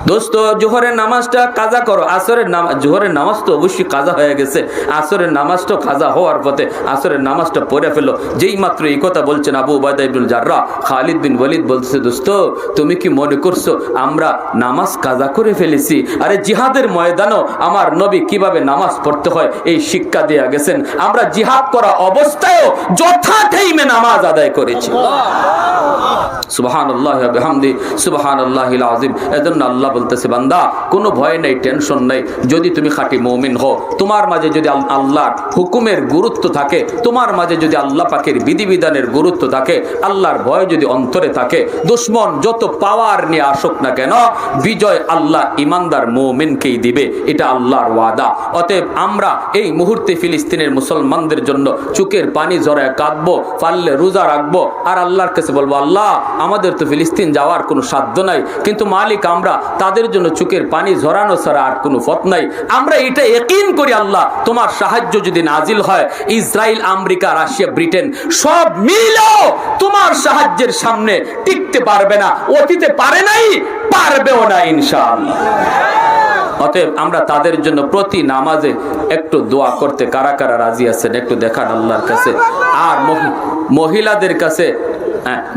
দোস্ত জোহরের নামাজটা কাজা করো, আসরের নামাজ, জোহরের নামাজ তো অবশ্যই কাজা হয়ে গেছে, আসরের নামাজটা কাজা হওয়ার পথে, আসরের নামাজটা পড়ে ফেলো। যেই মাত্র এই কথা বলছেন আবু উবাইদা ইবনুল জাররাহ, খালিদ বিন ওয়ালিদ বলছে, দোস্ত তুমি কি মনে করছো আমরা নামাজ কাজা করে ফেলেছি? আরে জিহাদের ময়দানও আমার নবী কিভাবে নামাজ পড়তে হয় এই শিক্ষা দেয়া গেছেন। আমরা জিহাদ করা অবস্থায়ও যথা টাইমে নামাজ আদায় করেছি। সুবহানাল্লাহি ওয়া বিহামদিহি সুবহানাল্লাহিল আযীম। এজন্য আল্লাহ বলতেছে, বান্দা কোনো ভয় নাই, টেনশন নাই, যদি তুমি খাঁটি মুমিন হও, তোমার মাঝে যদি আল্লাহর হুকুমের গুরুত্ব থাকে, তোমার মাঝে যদি আল্লাহ পাকের বিধিবিধানের গুরুত্ব থাকে, আল্লাহর ভয় যদি অন্তরে থাকে, দুশমন যত পাওয়ার নিয়ে আসুক না কেন, বিজয় আল্লাহ ইমানদার মুমিনকেই দিবে, এটা আল্লাহর ওয়াদা। অতএব আমরা এই মুহূর্তে ফিলিস্তিনের মুসলমানদের জন্য চোখের পানি ঝরায় কাঁদবো, পারলে রোজা রাখবো, আর আল্লাহর কাছে বলবো, আল্লাহ আমাদের তো ফিলিস্তিন যাওয়ার কোনো সাধ্য নাই, কিন্তু মালিক আমরা তাদের জন্য চোখের পানি ঝরানো ছাড়া আর কোনো পথ নাই। আমরা এটা ইয়াকিন করি, আল্লাহ তোমার সাহায্য যদি নাজিল হয়, ইসরায়েল, আমেরিকা, রাশিয়া, ব্রিটেন সব মিলেও তোমার সাহায্যের সামনে টিকতে পারবে না, অতীতে পারে নাই, পারবেও না ইনশাআল্লাহ। অতএব আমরা তাদের জন্য প্রতি নামাজে একটু দোয়া করতে কারা কারা রাজি আছেন একটু দেখান আল্লাহর কাছে। আর মহিলাদের কাছে,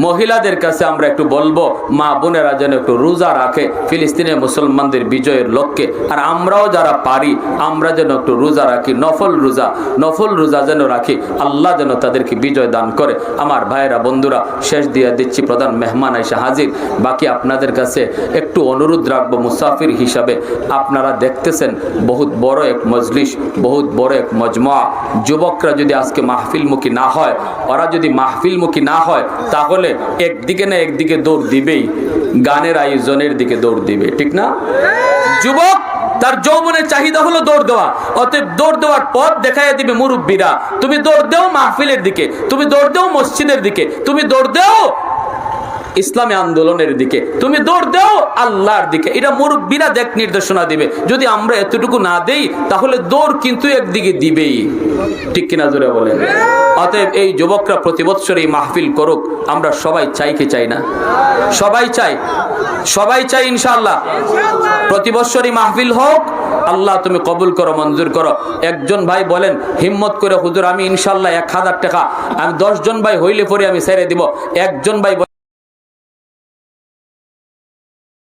মহিলাদের কাছে আমরা একটু বলবো, মা বোনেরা যেন একটু রোজা রাখে ফিলিস্তিনের মুসলমানদের বিজয়ের লক্ষ্যে। আর আমরাও যারা পারি আমরা যেন একটু রোজা রাখি, নফল রোজা যেন রাখি, আল্লাহ যেন তাদেরকে বিজয় দান করে। আমার ভাইয়েরা, বন্ধুরা, শেষ দিয়ে দিচ্ছি, প্রধান মেহমান এসে হাজির। বাকি আপনাদের কাছে একটু অনুরোধ রাখবো, মুসাফির হিসাবে আপনারা দেখতেছেন বহুত বড় এক মজলিস, বহুত বড় এক মজমা। যুবকরা যদি আজকে মাহফিলমুখী না হয়, ওরা যদি মাহফিলমুখী না হয়, তাহলে একদিকে না একদিকে দৌড় দিবেই, গানের আয়োজনের দিকে দৌড় দিবে, ঠিক না? যুবক তার যৌবনের চাহিদা হলো দৌড় দেওয়া, অতএব দৌড় দেওয়ার পথ দেখাইয়া দিবে মুরব্বীরা। তুমি দৌড় দেও মাহফিলের দিকে, তুমি দৌড় দেও মসজিদের দিকে, তুমি দৌড় দেও ইসলামী আন্দোলনের দিকে, তুমি দৌড় দেও আল্লাহর দিকে। এটা মুরব্বীরা দেখ নির্দেশনা দিবে। যদি আমরা এতটুকু না দেই তাহলে দৌড় কিন্তু একদিকে দিবেই, ঠিক কিনা জোরে বলেন? অতএব এই যুবকরা প্রতি বছর এই মাহফিল করুক, আমরা সবাই চাই কি চাই না? সবাই চাই ইনশাআল্লাহ। প্রতি বছরই মাহফিল হোক, আল্লাহ তুমি কবুল করো, মঞ্জুর করো। একজন ভাই বলেন হিম্মত করে, হুজুর আমি ইনশাআল্লাহ 1000 টাকা, আমি 10 জন ভাই হইলে পরে আমি ছেড়ে দিব। একজন ভাই